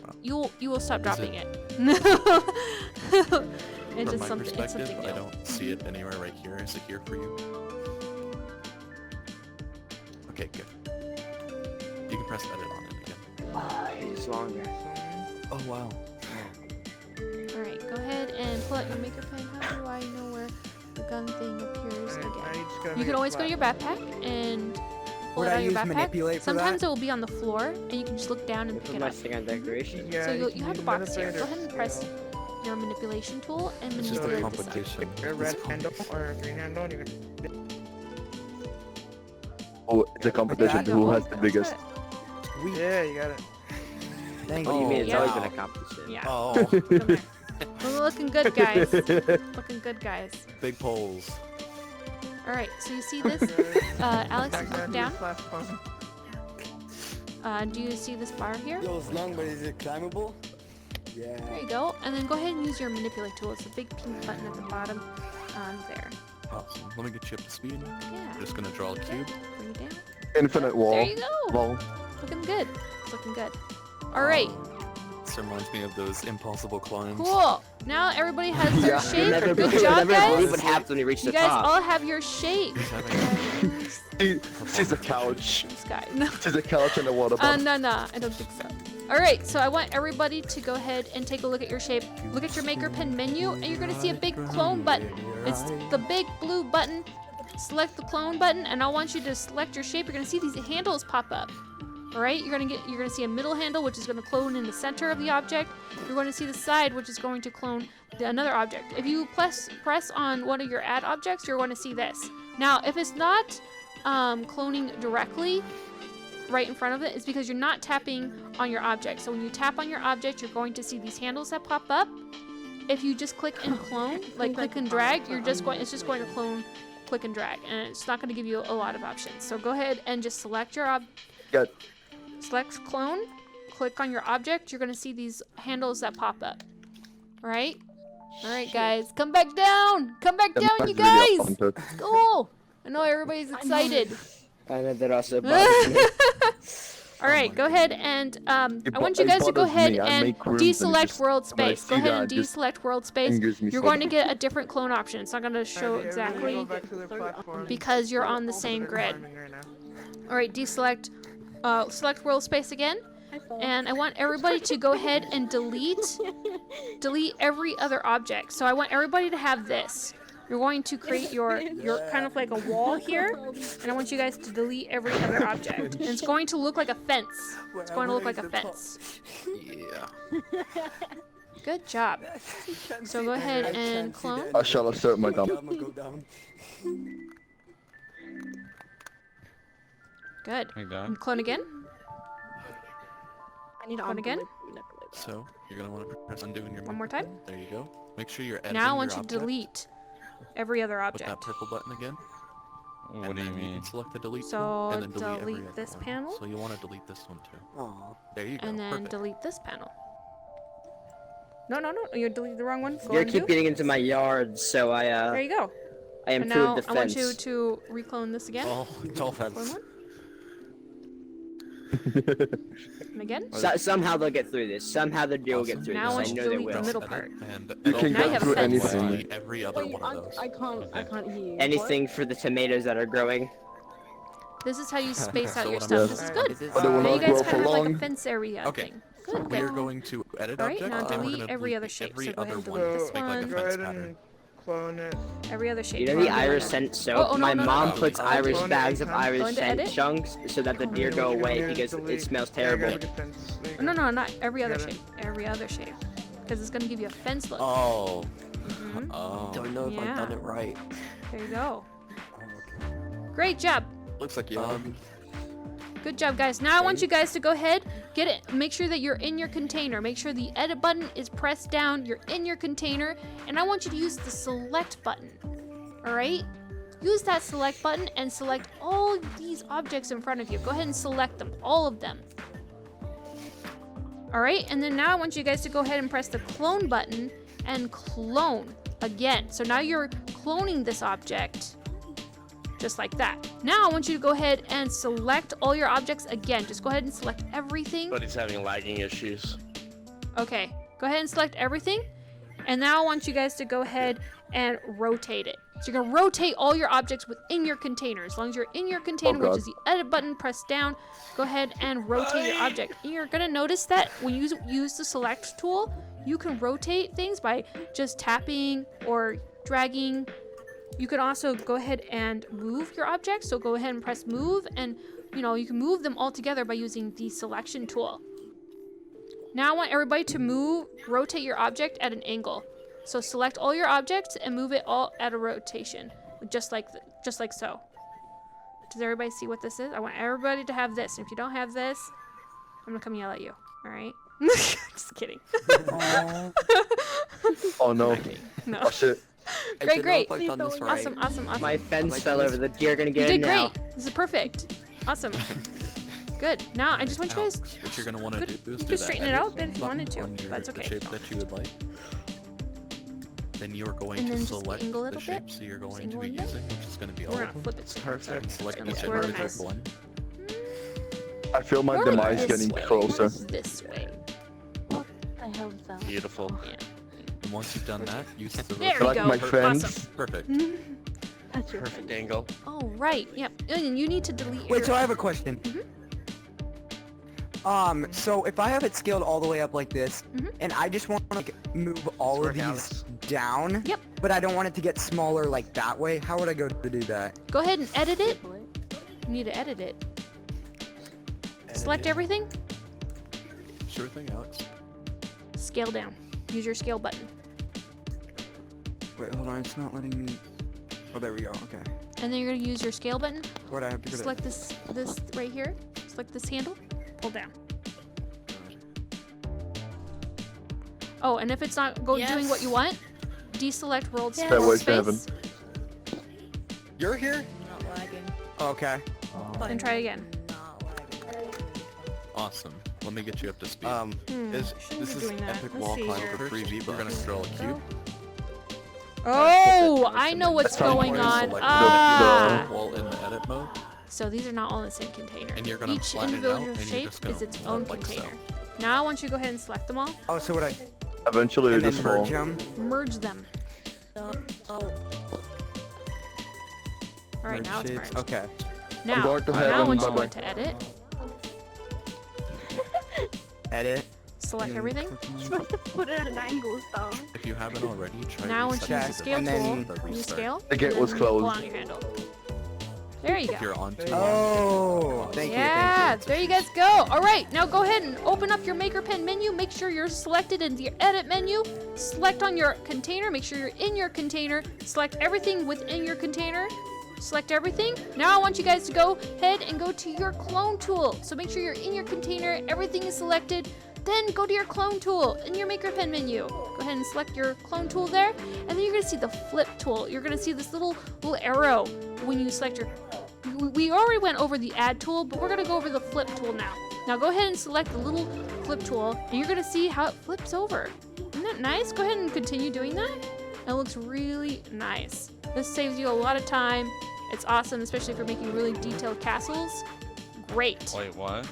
will stop Is dropping it. It's From just my something. It's perspective, something I new. don't see it anywhere right here. Is it here for you? Okay, good. You can press edit on it again. It's longer. Oh wow. All right, go ahead and pull out your maker pen. How do I know where the gun thing appears Alright, now again? you just gotta You make can it always go to flat. your backpack and pull Would it out I of your use backpack. manipulate for Sometimes that? it will be on the floor, and you can just look down and I pick put it my up. thing on decoration. Yeah, So you can have a use box here. manipulate Go or ahead and press scale. your manipulation tool and It's just a manipulate this up. competition. A red handle or a green handle, and you can Oh, it's a competition. Who has the biggest? yeah, you got it. What do you mean? It's yeah. always been a competition. Yeah. Oh, Come here. We're looking good, guys. Looking good, guys. big poles. All right. So you see this, Alex? Back Look to down. your platform. Do you see this bar here? Yo, it's long, but is it climbable? Yeah. There you go. And then go ahead and use your manipulate tool. It's a big pink button at the bottom. There. Awesome. Let me get you up to speed. Yeah. I'm just gonna draw a cube. Bring it down. Infinite wall. There you go. Wall. Looking good. It's looking good. All right. This reminds me of those impossible climbs. Cool. Now everybody has their You'll shape. never, Good you'll job, never believe guys. what happens when you reach You the guys top. all have your shape. He's having She's a couch. This guy. No. She's a couch and a water bottle. No, I don't think so. All right, so I want everybody to go ahead and take a look at your shape. Look at your maker pen menu, and you're gonna see a big clone button. It's the big blue button. Select the clone button, and I want you to select your shape. You're gonna see these handles pop up. All right, you're gonna see a middle handle, which is gonna clone in the center of the object. You're going to see the side, which is going to clone another object. If you press on one of your add objects, you're going to see this. Now, if it's not cloning directly right in front of it, it's because you're not tapping on your object. So when you tap on your object, you're going to see these handles that pop up. If you just click and clone, like click and drag, it's just going to clone, click and drag, and it's not going to give you a lot of options. So go ahead and just select your Good. select clone, click on your object, you're gonna see these handles that pop up. Alright? Alright guys, come back down! Come back down, you guys! Cool! I know everybody's excited. I know that also bothers me. Alright, go ahead and I want you guys to go ahead and deselect world space. Go ahead and deselect world space. You're going to get a different clone option. It's not going to show Alright, everybody exactly go back to their platform. because you're on the same grid. Climbing right now. Alright, deselect select world space again. And I want everybody to go ahead and delete every other object. So I want everybody to have this. You're going to create your kind of like a wall here, and I want you guys to delete every other object. And it's going to look like a fence. It's going to look like a fence. Yeah. Good job. So go ahead and clone. I shall assert my dump. Good. Like that. And clone again. I need Clone again. So you're gonna want to press undo in your One more time. There you go. Make sure you're editing Now I your want you to object delete every other with that object. purple button again. What and do you then mean? can select the delete So tool and then delete, every delete other this one. panel. So you want to delete this one too. Aw. There you go. And then Perfect. delete this panel. No, you deleted the wrong one. Go You undo. keep getting into my yard, so There you go. I And improved now the I want fence. you to reclone this again. Oh, tall Clone fence. one. And again. Somehow they'll get through this. Somehow the deal will get Awesome. through Now I want this. I you know to they delete the will. middle Edit, part. And You can Now you get have through fence. anything. Every other one of those. I can't hear you. Anything for the tomatoes that are growing. This is how you space out So your what stuff. I'm This is doing- good. But it will Now you not guys grow kind for of have like a long. fence area Okay. thing. Good, We are good. going to edit Alright, object. now and we're delete gonna every delete other shape. Every So go ahead other and one. delete So this Make like a one. go fence ahead pattern. and clone it. Every other shape. You know the Clone iris it. scent soap? Oh, no, My no, no, mom no. puts I'll iris clone it bags of anytime. iris Go into scent edit. chunks so that the deer go away because it smells terrible. No, no, not every other Got it. shape. Every other shape. Because it's gonna give you a fence look. Oh. Mhm. Oh. Don't know if I've done Yeah. it right. There you go. Great job. Looks like you have. Good job, guys. Now I want you guys to go ahead, get it. Make sure that you're in your container. Make sure the edit button is pressed down. You're in your container, and I want you to use the select button. All right? Use that select button and select all these objects in front of you. Go ahead and select them, all of them. All right, and then now I want you guys to go ahead and press the clone button and clone again. So now you're cloning this object just like that. Now I want you to go ahead and select all your objects again. Just go ahead and select everything. But he's having lagging issues. Okay, go ahead and select everything. And now I want you guys to go ahead and rotate it. So you're gonna rotate all your objects within your container. As long as you're in your container, God. which is the edit button, press down, go ahead and rotate your object. And you're gonna notice that when you use the select tool, you can rotate things by just tapping or dragging. You can also go ahead and move your objects. So go ahead and press move, and you can move them all together by using the selection tool. Now I want everybody to rotate your object at an angle. So select all your objects and move it all at a rotation, just like so. Does everybody see what this is? I want everybody to have this. And if you don't have this, I'm gonna come yell at you. All right? Just kidding. Oh no. No. Oh shit. Great, great. I've done this right. Awesome, awesome, awesome. My fence fell over. The deer gonna You get did in now. great. This is perfect. Awesome. Good. Now I just want you Now, guys. what you're gonna want to Good. do is You do could that straighten it edit out a bit if you button wanted to, on but that's the okay. shape that you would like. Then you are going And to then just select angle it the a shape bit. so you're Just going to angle be it a bit. using, which is going to be all We're of gonna them. flip it. So Perfect. Select It's the gonna work generator nice. one. I feel my Or demise this getting way. closer. This way. Beautiful. Yeah. And once you've done that, use the There I we like go. my friends. Awesome. Perfect. Perfect angle. Oh right. Yep. And you need to delete. Wait, your... so I have a question. So if I have it scaled all the way up like this, and I just want to like move all of these down, Yep. but I don't want it to get smaller like that way, how would I go to do that? Go ahead and edit it. You need to edit it. Select everything. Sure thing, Alex. Scale down. Use your scale button. Wait, hold on, it's not letting me... Oh, there we go, okay. And then you're gonna use your scale button. Where'd I have to go to? Select this right here. Select this handle. Pull down. Oh, and if it's not doing what you want, deselect world Stairway to space heaven. You're here? Not lagging. Okay. and try again. Awesome. Let me get you up to speed. Shouldn't This be is doing that. Epic Let's Wall see Climb here. for 3v. We're gonna scroll a cube. Oh, I know what's That's fine. going on. Select Ah. the wall in the edit mode, So these are not all in the same container. and you're gonna Each flatten it out, individual and you're shape just gonna is its roll own it like so. container. Now I want you to go ahead and select them all. Oh, so would I... Eventually, And it then is merge small. them? Merge them. All right, Merge now it's shapes. merged. Okay. Now, going to now heaven, once you bye-bye. want to edit, Edit. select everything. Put it at an angle, so. If you haven't already, try Now once you use the Okay, scale and tool, then- the you restart. scale. The gate and was then you pull closed. out your handle. There you If go. you're on to Oh, thank you, Yeah, thank there you guys go. All right, now go ahead and open up your Maker Pen menu. Make sure you're selected in the edit menu. Select on your container. Make sure you're in your container. Select everything within your container. Select everything. Now I want you guys to go ahead and go to your clone tool. So make sure you're in your container. Everything is selected. Then go to your clone tool in your Maker Pen menu. Go ahead and select your clone tool there. And then you're going to see the flip tool. You're going to see this little arrow when you select your... We already went over the add tool, but we're going to go over the flip tool now. Now go ahead and select the little flip tool, and you're going to see how it flips over. Isn't that nice? Go ahead and continue doing that. It looks really nice. This saves you a lot of time. It's awesome, especially for making really detailed castles. Great. Wait, what?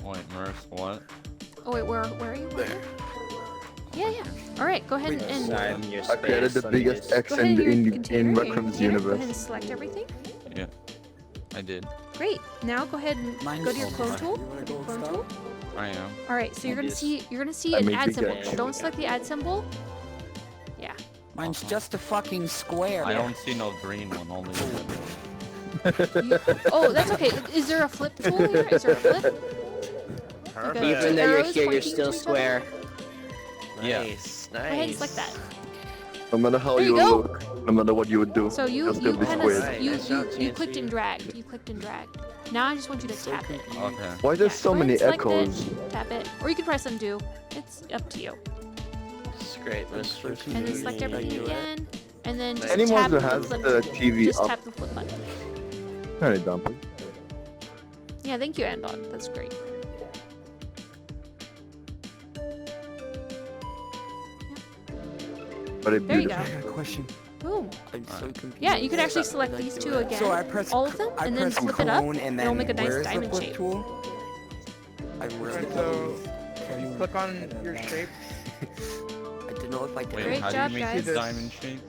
Wait, Merce, what? Oh wait, where are you? There. Yeah. All right, go ahead and Sign your I created space the on biggest this. X go ahead in and your in container, your Recrum's container. Go ahead and universe. select everything. Yeah, I did. Great. Now go ahead and go to your clone tool. You wanna go Clone stop? tool. I am. All right, so you're gonna Yes. see I an made add big symbol. action. Don't select the add symbol. Mine's just a fucking square. I don't see no green one, only the red one. Oh, that's okay. Is there a flip tool here? Is there a flip? Perfect. Two Even though you're arrows here, you're pointing still to each other? square. Yeah. Nice, Go ahead and nice. select that. No matter how There you you go. look, no matter what you would do, So you you'll still be kind squared. of Right, you nice job, clicked TNC. and dragged. You clicked and dragged. Now I just want you to tap it. Okay. Why there's Yeah, so go ahead many and select echoes? it, tap it, or you can press undo. It's up to you. It's great, Mr. And then select everything again, and then just Anyone tap who the has flip. the TV Just up, tap the flip button. turn it down, please. Yeah, thank you, Andon. That's great. But it There you beautiful. go. I got a question. Boom. I'm so confused. Yeah, you could actually select these two again. So I press all of them, I and then press flip it up, clone and it'll then make a nice where's the diamond flip shape. tool? I really Right, so you click on your shape. I didn't know if I could. Wait, Great how job, do you make guys. this diamond shape?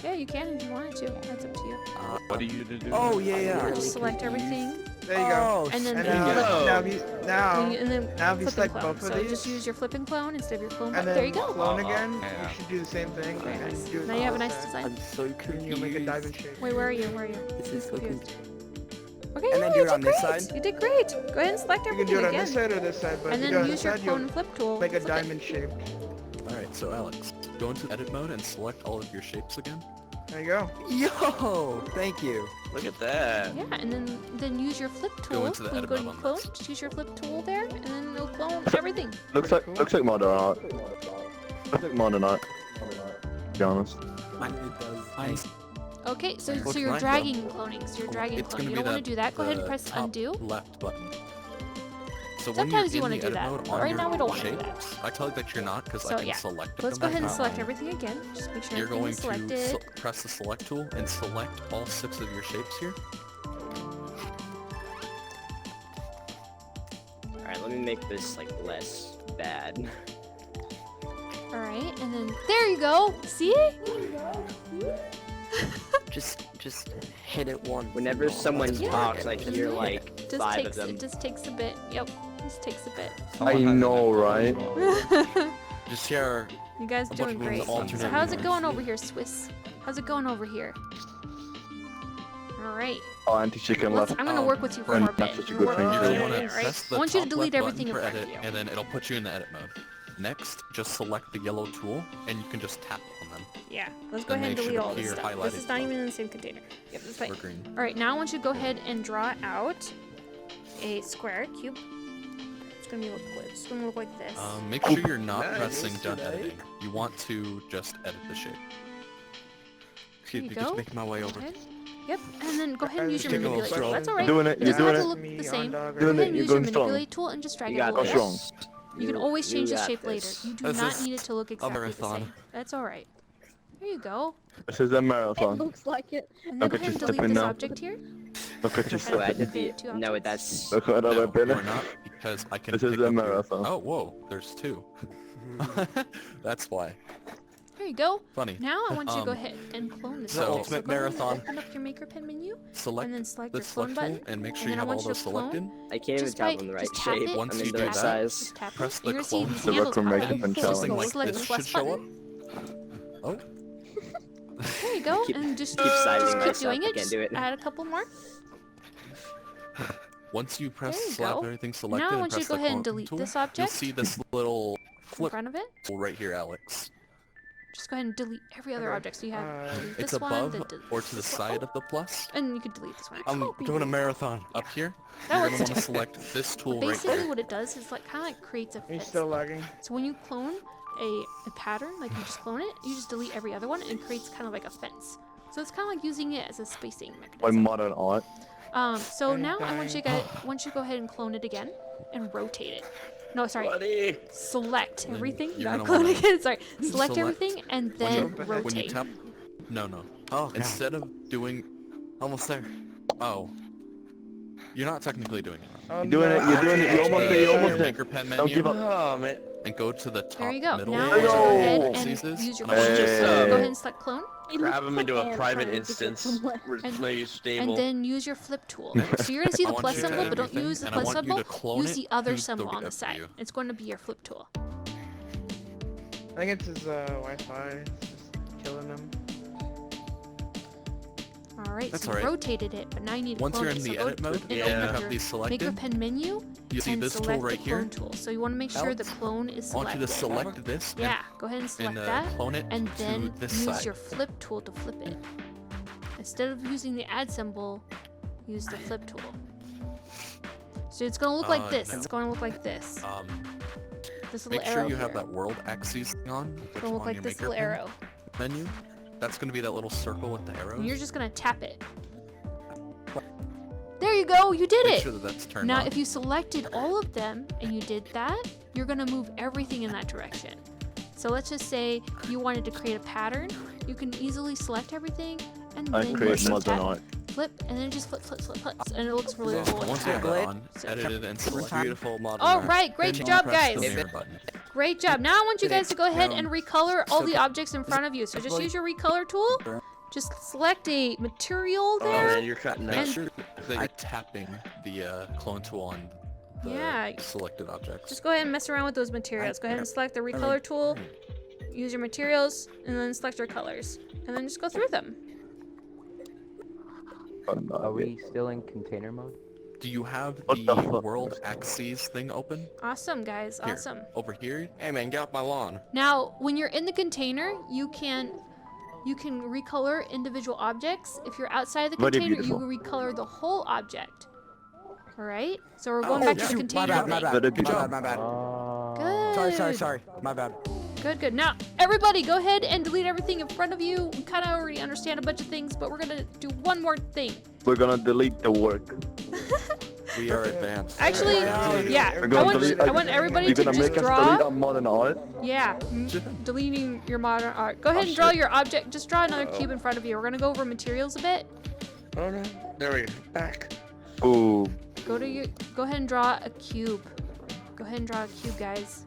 Yeah, you can if you wanted to. That's up to you. What do you to do? Oh yeah, yeah. Just select everything, There you go. Oh, and then And flip. now And if you then now if you flip and select clone. both of So these, just use your flip and clone instead of your clone and button. then There you go. clone Oh, again, yeah. you should do the same thing. Very and nice. do it Now you have a the nice opposite. design. I'm so confused. And you'll make a diamond shape. Wait, where are you? Where are you? This is so Confused. confused. Okay, And yeah, then do you it on did this great. side? You did great. Go ahead and select You can everything do it on again, this side or this side, but and if then you do it on use this your side, clone you'll and flip tool. make a Flip it. diamond shape. Alright, so Alex, go into edit mode and select all of your shapes again. There you go. Yo, thank you. Look at that. Yeah, and then use your flip tool. Go into the When you edit go mode to on clone, this. just use your flip tool there, and then it'll clone everything. Looks like modern art. Looks like modern art. To be honest. Mine does. Nice. Okay, so Looks you're nice, dragging and cloning. So you're dragging and It's cloning. gonna You be don't want to do that. Go ahead and the press top undo. left button. So Sometimes you want wanna to do that, mode but on right your now we don't wanna do that. shapes, I tell you that you're not because So I can yeah, select let's them go ahead and now. select everything again. Just make sure You're everything going is to selected. press the select tool and select all 6 of your shapes here. Alright, let me make this like less bad. All right, and then there you go. See? Just hit it once. Whenever someone Yeah. talks, I Doesn't hear it? like Just 5 takes of them. it just takes a bit. Yep, just takes a bit. I know, right? Just share. You guys A bunch doing of great. rooms alternate So how's it rooms. going over here, Swiss? How's it going over here? All right. Oh, anti-chicken Let's, left. I'm gonna work with you for and a bit. that's such a I'm good gonna thing work to with do. you You for a want to minute, right? press the I want you to top delete left everything in button for front of edit, you. and then it'll put you in the edit mode. Next, just select the yellow tool, and you can just tap on them. Yeah. Let's go And ahead and they should delete all this appear stuff. This is highlighted not above. even in the same container. Yep, that's fine. Or green. All right. Now I want you to go ahead and draw out a square cube. It's gonna be look. It's gonna look like this. Make sure you're not Nice, pressing done today. editing. You want to just edit the shape. There you Just go. making my way over. Ahead. Yep, and then go ahead and use your Take a little manipulate tool. stroll. That's alright. Doing it, It you're doesn't doing have to it. look Me, the same. Ondog, Go Doing ahead it, and you're use your going strong. manipulate tool and just drag You it a got little Go bit. strong. You can always change the got shape this. later. You do This not is need it to look exactly the marathon. same. That's alright. There you go. This is a marathon. looks like it. And then Look go at ahead you and delete stepping this now. object here. Look at you Okay. Oh, I stepping. did the. Two No, objects. that's. Look at No, our you are weapon. not, because I can This is pick a up your- marathon. Oh, whoa, there's 2. That's why. There you go. Funny. Now I want you to go Um, ahead and clone this. the object. ultimate go ahead and marathon. Open up your maker pen menu Select and then select the your clone select tool button. and make sure and you then I have all want you those to clone. selected. I can't even Just tell by- I'm in the right just tap shape. it. Once I'm you in the do right that, size. Just tap Press it. the You're gonna see clone. these The handles Raccoon pop Maker up. Pen Select Something like select this the plus should show up. button. Oh, There you go. Keep- and just keep sizing keep myself, doing I it. can't Just do it. add a couple more. once you press There you select go. everything selected Now I and want you press to go the ahead and clone delete tool, this you'll object see this little in flip front of it. tool right here, Alex. Just go ahead and delete every other Okay. object. So you have delete It's this one, above then delete or to the this one. side of the plus. And you could delete this one. I'm Actually. doing a marathon. Up here, That you're works going to want too. to select this tool right Basically, here. what it does is like kind of like creates a Are you fence. still lagging? So when you clone a pattern, like you just clone it, you just delete every other one, and it creates kind of like a fence. So it's kind of like using it as a spacing By mechanism. modern art. So now I want you to go ahead and clone it again and rotate it. No, sorry. Buddy. Select then everything. you're Not gonna clone wanna again. Sorry. Select select everything and then When rotate. When you tap, no. Oh, okay. Instead of doing, Almost there. oh, you're not technically doing it. Oh, You're doing it, no. you're doing it, you're almost there, you're Your almost there. maker pen Don't menu give up. Oh man. and go to the top There you go. middle. Now I Hey, want you to go ahead yo. and See this? use your And I clone. want you to Just Hey. go ahead and select clone. Grab him into a Ant private trying to get instance. somewhere. Really stable. And then use your flip tool. So you're gonna see I the want plus you to symbol, add but don't everything, use the and I plus want you symbol. to clone Use it the other to symbol on the view. side. It's going to be your flip tool. I think it's his Wi-Fi. It's just killing them. All right, That's so you alright. rotated it, but now you need to Once clone you're it. in So the go edit mode, and yeah, open you up have your these selected. MakerPen menu You see and this tool select right the clone here? tool. So you want to make sure the clone is I want you selected. to select this Yeah, go ahead and select and that, clone it and to then this use side. your flip tool to flip it. Instead of using the add symbol, use the flip tool. So it's gonna look like this. no. It's gonna look like this. This little Make arrow sure you here. have that world axis thing on. It's gonna look like this little arrow. Menu. That's gonna be that little circle with the arrows. And you're just gonna tap it. There you go, you did Make it! sure that that's turned Now, on. if you selected all of them and you did that, you're gonna move everything in that direction. So let's just say you wanted to create a pattern. You can easily select everything and I then create just modern tap, art. flip, and then just flip, and it looks really So cool. and Once you have cool. that on, So- edited and selected, Beautiful modern All art. right, great then you job, press the guys. mirror button. Great job. Now I want you guys to go ahead and recolor all So the go- objects in front of you. So just use your recolor tool. Just select a material Oh there. man, you're cutting Make that. sure that you're tapping the clone tool on the Yeah. selected objects. Just go ahead and mess around with those materials. Go ahead and select the recolor tool, use your materials, and then select your colors. And then just go through them. Are we still in container mode? Do you have What the the fuck? world axes thing open? Awesome, guys. Here, Awesome. over here. Hey man, get off my lawn. Now, when you're in the container, you can recolor individual objects. If you're outside the Very container, beautiful. you can recolor the whole object. All right? So we're going Oh, back to the shoot, container my thing. bad. Very My beautiful. bad, my bad. Good. Sorry. My bad. Good. Now, everybody, go ahead and delete everything in front of you. We kind of already understand a bunch of things, but we're gonna do one more thing. We're gonna delete the work. We are advanced. Actually, yeah. We're gonna delete. I want everybody You're to gonna just make us delete draw. our modern art. Yeah, deleting your modern art. Go ahead and draw your object. Just draw another cube in front of you. We're gonna go over materials a bit. Oh no. There we go. Back. Ooh. Go ahead and draw a cube. Go ahead and draw a cube, guys.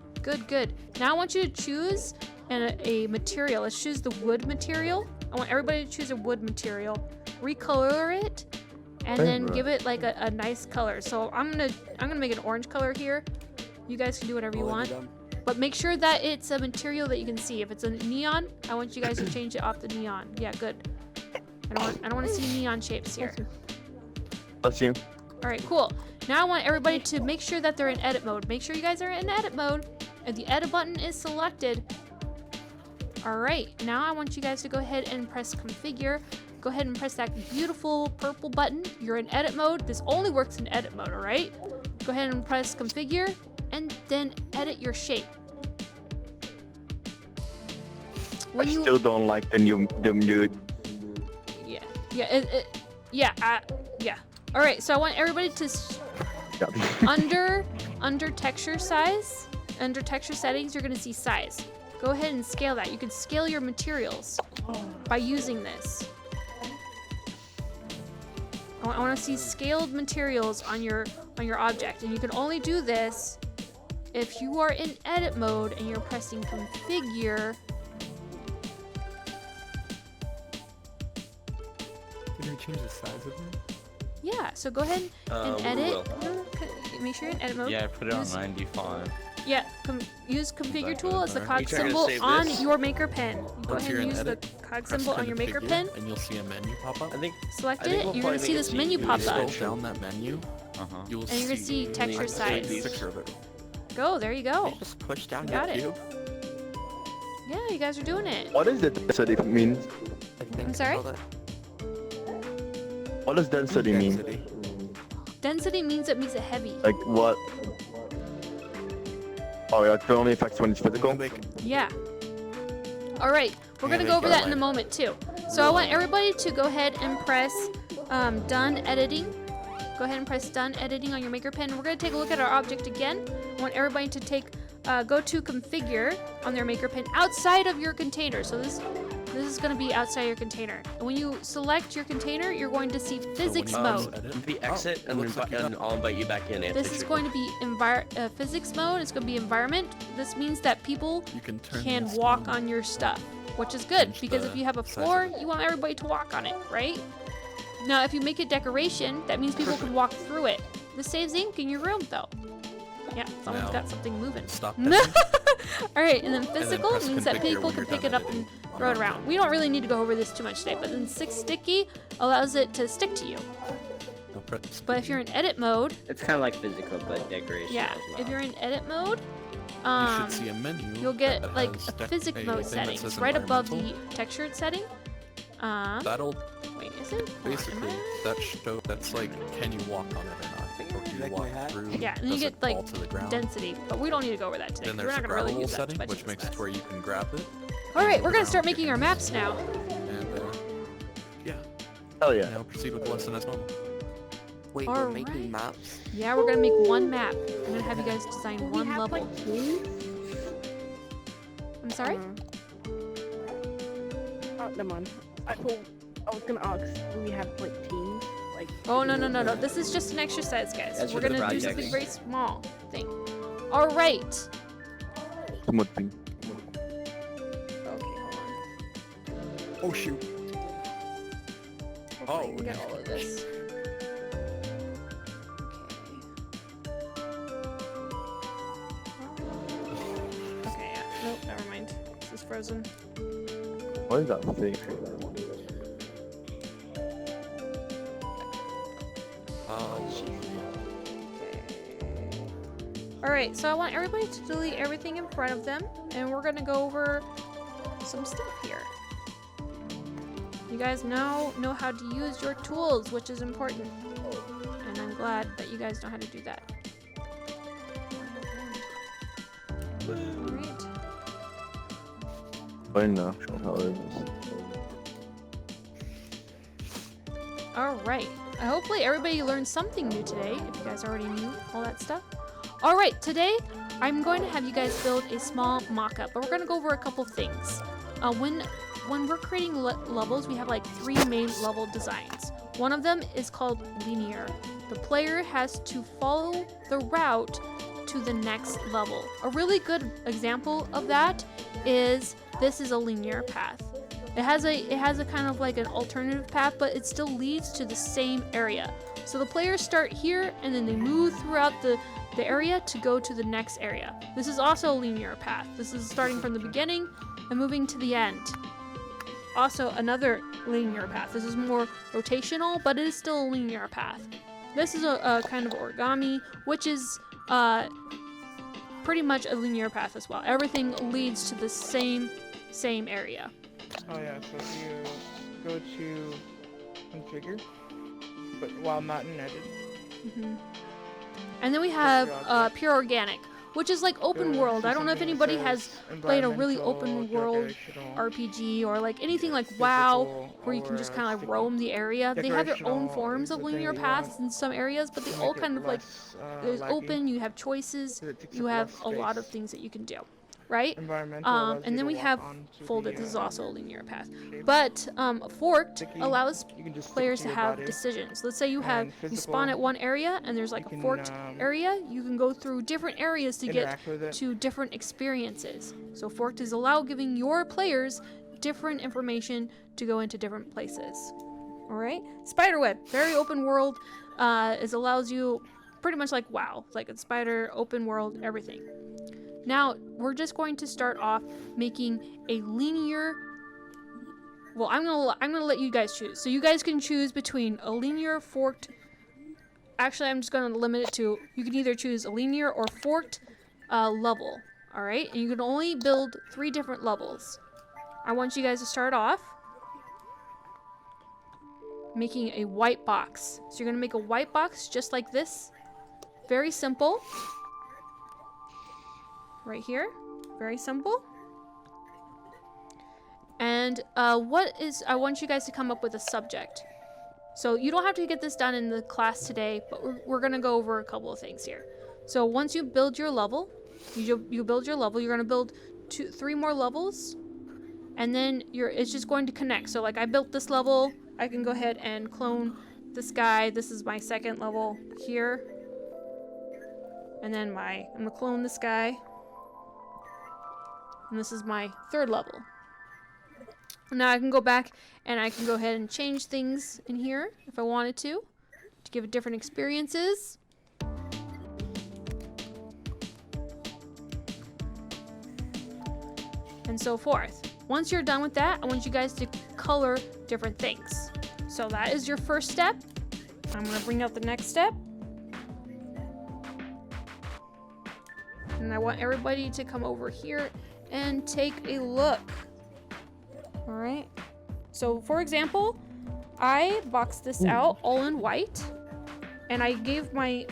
Good. Now I want you to choose a material. Let's choose the wood material. I want everybody to choose a wood material. Recolor it, and then give it like a nice color. So I'm gonna make an orange color here. You guys can do whatever you want, but make sure that it's a material that you can see. If it's a neon, I want you guys to change it off the neon. Yeah, good. I don't want to see neon shapes here. That's you. All right, cool. Now I want everybody to make sure that they're in edit mode. Make sure you guys are in edit mode, and the edit button is selected. All right, now I want you guys to go ahead and press configure. Go ahead and press that beautiful purple button. You're in edit mode. This only works in edit mode, all right? Go ahead and press configure, and then edit your shape. I still don't like the new. Yeah. All right, so I want everybody to under texture size, under texture settings, you're gonna see size. Go ahead and scale that. You can scale your materials by using this. I want to see scaled materials on your object, and you can only do this if you are in edit mode and you're pressing configure. Can you change the size of it? Yeah, so go ahead and we edit. will. Make sure you're in edit mode. Yeah, I put it on Use- 95. Yeah, use configure Back tool to as the there. cog You trying to symbol save on this? your maker pen. Go Once ahead you're and in use the edit, cog press symbol on your maker configure, pen. and you'll see a menu pop up. I think. Select I think it. we'll You're gonna probably see make this it menu easy pop to up, Scroll down that menu. Uh-huh. You will and you're gonna see texture like size. these. picture of it. Go, there you go. Just push down Got your it. cube. Yeah, you guys are doing it. What does the density mean? I think I'm sorry? so that- What does density mean? Density. Density means it makes it heavy. Like what? Oh yeah, it only affects when it's physical. Yeah. All right, we're Yeah, gonna they go over got that in a moment too. So I want everybody to go ahead and press done editing. Go ahead and press done editing on your maker pen. We're gonna take a look at our object again. I want everybody to go to configure on their maker pen outside of your container. So this is gonna be outside your container. And when you select your container, you're going to see physics you mode. edit, The exit, it and, looks like you and I'll invite you back in. This is going to be physics mode. It's going to be environment. This means that people you can turn can this walk on your stuff, which is good Change because the if you have a size floor, of it. you want everybody to walk on it, right? Now, if you make it decoration, that means people can walk through it. This saves ink in your room, though. Yeah, someone's Now, got something moving. Stop No. editing. All right, and then physical press means that configure people when can you're pick done it up editing and throw it around. We don't really need to go over this too much today, but then 6 sticky allows it to stick to you. No, press But if you're in edit mode, It's kind of like physical, but decoration yeah, as well. if you're in edit mode, you should see a menu. you'll get that like has a a physic mode thing that setting says right above the environmental. textured setting. That'll Wait, is it? Hold on, basically am that's like, can you walk on it or not? Or do you Like my walk hat? through? Yeah, and then you does get it like fall to the ground? density, but we don't need to go over that today. Then 'cause we're there's not the gonna really grabbable use that setting, much which in makes this it where class. you can grab it. All right, and we're gonna around start your making our maps now. And yeah, Hell yeah. now proceed with the lesson as normal. Wait, All we're right. making maps. Yeah, we're gonna make one map. I'm gonna have you guys design We one have, level. like, teams? I'm sorry? Oh, never mind. I was gonna ask, do we have like teams? Like Oh no. This is just an exercise, guys. That's We're for the gonna do projects. something very small thing. All right. Smooth thing. Okay, hold on. Oh shoot. Hopefully I can get all of this. Okay. Okay, yeah. Nope, never mind. This is frozen. What is that thing? Alright, so I want everybody to delete everything in front of them, and we're gonna go over some stuff here. You guys know how to use your tools, which is important. And I'm glad that you guys know how to do that. Alright. Fine now. How it is. Alright. Hopefully everybody learned something new today, if you guys already knew all that stuff. Alright, today I'm going to have you guys build a small mock-up, but we're going to go over a couple things. When we're creating levels, we have like 3 main level designs. One of them is called linear. The player has to follow the route to the next level. A really good example of that is this is a linear path. It has a kind of like an alternative path, but it still leads to the same area. So the players start here and then they move throughout the area to go to the next area. This is also a linear path. This is starting from the beginning and moving to the end. Also another linear path. This is more rotational, but it is still a linear path. This is a kind of origami, which is pretty much a linear path as well. Everything leads to the same area. Oh yeah, so if you go to configure, but while not in edit, And then we have pure organic, which is like open world. I don't know if anybody has played a really open world RPG or like anything like WoW, where you can just kind of like roam the area. They have their own forms of linear paths in some areas, but they all kind of like, there's open, you have choices, you have a lot of things that you can do, right? And then we have folded. This is also a linear path. But forked allows players to have decisions. Let's say you spawn at one area and there's like a forked area. You can go through different areas to get to different experiences. So forked is giving your players different information to go into different places. All right. Spiderweb, very open world. Allows you pretty much like WoW, like a spider, open world, everything. Now, we're just going to start off making a linear... Well, I'm gonna let you guys choose. So you guys can choose between a linear, forked... Actually, I'm just gonna limit it to... You can either choose a linear or forked level. Alright? And you can only build 3 different levels. I want you guys to start off making a white box. So you're gonna make a white box just like this. Very simple. Right here, very simple. And I want you guys to come up with a subject. So you don't have to get this done in the class today, but we're gonna go over a couple of things here. So once you build your level, you build your level, you're gonna build 3 more levels, and then it's just going to connect. So like I built this level, I can go ahead and clone this guy. This is my 2nd level here. And then I'm gonna clone this guy. And this is my 3rd level. Now I can go back and I can go ahead and change things in here if I wanted to give it different experiences. and so forth. Once you're done with that, I want you guys to color different things. So that is your first step. I'm gonna bring out the next step. And I want everybody to come over here and take a look. All right. So for example, I boxed this out all in white, and I gave my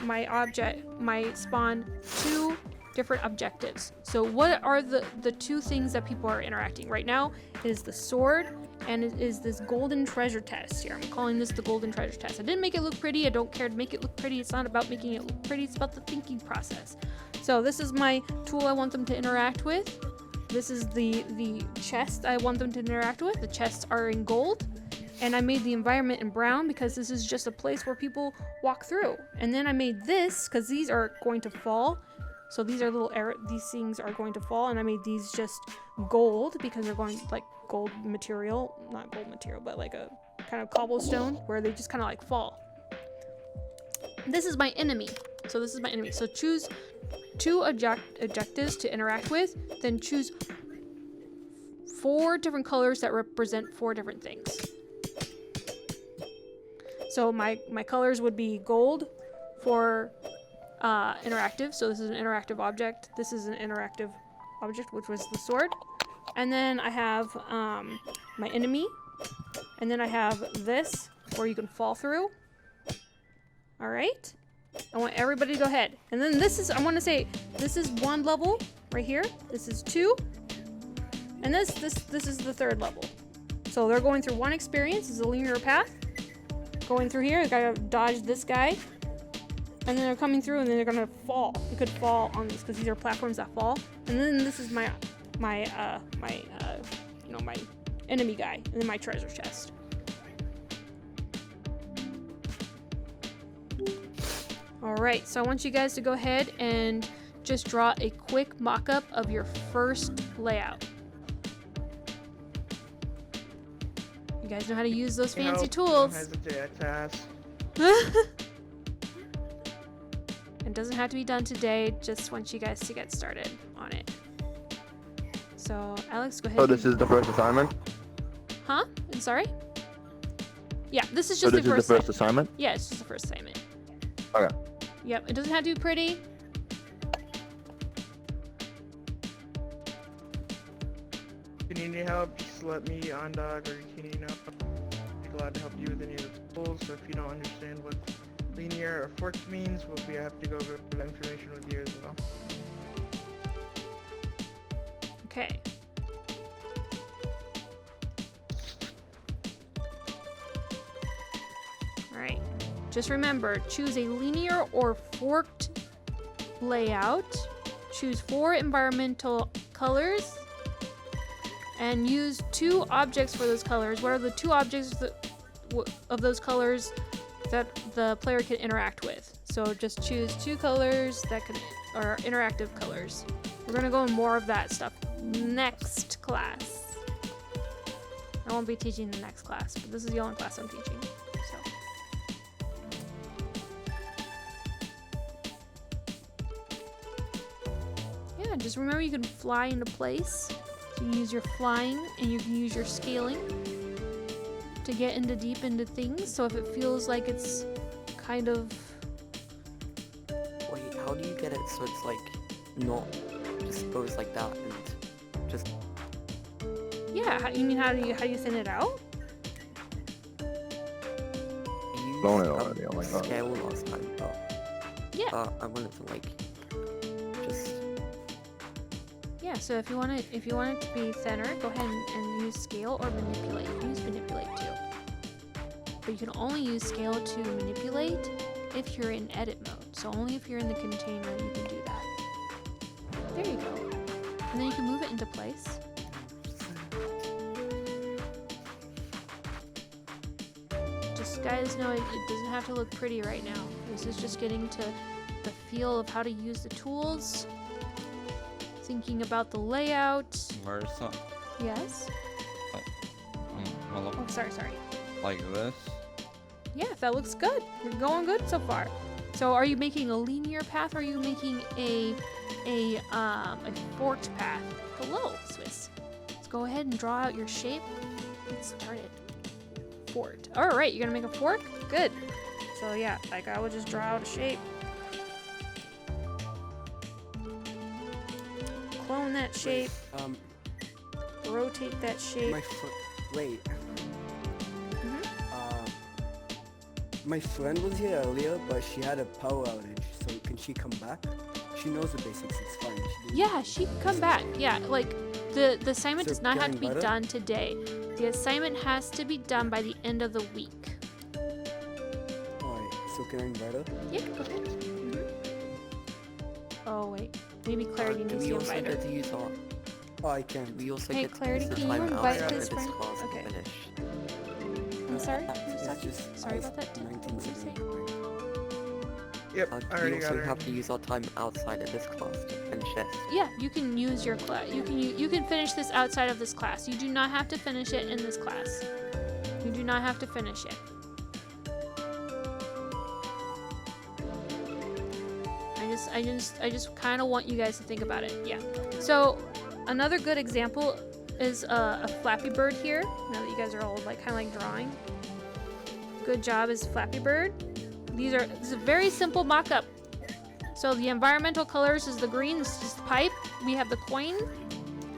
spawn 2 different objectives. So what are the 2 things that people are interacting right now? It is the sword, and it is this golden treasure test here. I'm calling this the golden treasure test. I didn't make it look pretty. I don't care to make it look pretty. It's not about making it look pretty. It's about the thinking process. So this is my tool I want them to interact with. This is the chest I want them to interact with. The chests are in gold. And I made the environment in brown because this is just a place where people walk through. And then I made this because these are going to fall. So these are these things are going to fall, and I made these just gold because they're going like gold material, not gold material, but like a kind of cobblestone where they just kind of like fall. This is my enemy. So this is my enemy. So choose 2 objectives to interact with, then choose 4 different colors that represent 4 different things. So my colors would be gold for interactive. So this is an interactive object. This is an interactive object, which was the sword. And then I have my enemy. And then I have this, where you can fall through. All right. I want everybody to go ahead. And then this is, I want to say, this is 1 level right here. This is 2. And this is the 3rd level. So they're going through 1 experience. It's a linear path. Going through here, they gotta dodge this guy. And then they're coming through, and then they're gonna fall. You could fall on these because these are platforms that fall. And then this is my enemy guy, and then my treasure chest. All right, so I want you guys to go ahead and just draw a quick mock-up of your first layout. You guys know how to use those fancy tools. Don't hesitate to ask. It doesn't have to be done today, just want you guys to get started on it. So, Alex, go ahead. So this is the first assignment? Huh? I'm sorry? Yeah, this is So just this is the first assignment? Yeah, it's just the first assignment. Okay. Yep, it doesn't have to be pretty. If you need any help, just let me on Dog or Keeney know. I'd be glad to help you with any of the tools. So if you don't understand what linear or forked means, we'll be happy to go over that information with you as well. Okay. Alright. Just remember, choose a linear or forked layout. Choose 4 environmental colors. And use 2 objects for those colors. What are the 2 objects of those colors that the player can interact with? So just choose 2 colors that are interactive colors. We're gonna go in more of that stuff next class. I won't be teaching the next class, but this is the only class I'm teaching. So yeah, just remember you can fly into place. So you can use your flying and you can use your scaling to get deep into things. So if it feels like it's kind of... Wait, how do you get it so it's like not just goes like that and just... Yeah, you mean how do you thin it out? Blown it already, oh my god. Scale last time, but... Yeah. I wanted to like... just... Yeah, so if you want it to be thinner, go ahead and use scale or manipulate. You can use manipulate too. But you can only use scale to manipulate if you're in edit mode. So only if you're in the container you can do that. There you go. And then you can move it into place. Just guys know it doesn't have to look pretty right now. This is just getting to the feel of how to use the tools. Thinking about the layout. Marissa? Yes? Hello? Oh, sorry. Like this? Yeah, that looks good. You're going good so far. So are you making a linear path or are you making a forked path? Hello, Swiss. go ahead and draw out your shape. Get started. Fort. Alright, you're gonna make a fork? Good. So yeah, like I would just draw out a shape. Clone that shape. Rotate that shape. Wait. Mhm. My friend was here earlier, but she had a power outage. So can she come back? She knows the basics. It's fine. Yeah, she can come back. Yeah, like the assignment So does not have to be getting better? done today. The assignment has to be done by the end of the week. Alright. So can I invite her? Yeah, go ahead. Oh wait, maybe Clarity needs to invite her. to use all? Oh, I can. We also Hey, get to Clarity, use the can you time invite outside his of this friend? class to Okay. finish. I'm sorry. It's just Sorry about that. 1979. Yep, I already got her. to use our time outside of this class to finish it. Yeah, you can use your class. You can finish this outside of this class. You do not have to finish it in this class. You do not have to finish it. I just kind of want you guys to think about it. Yeah. So another good example is a Flappy Bird here. Now that you guys are all like kind of like drawing. Good job is Flappy Bird. This is a very simple mock-up. So the environmental colors is the green, is just the pipe. We have the coin,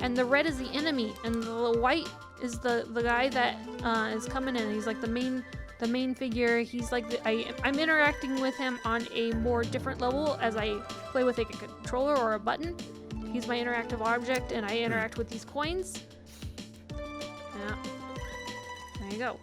and the red is the enemy, and the white is the guy that is coming in. He's like the main figure. He's like I'm interacting with him on a more different level as I play with like a controller or a button. He's my interactive object, and I interact with these coins. Yeah. There you go.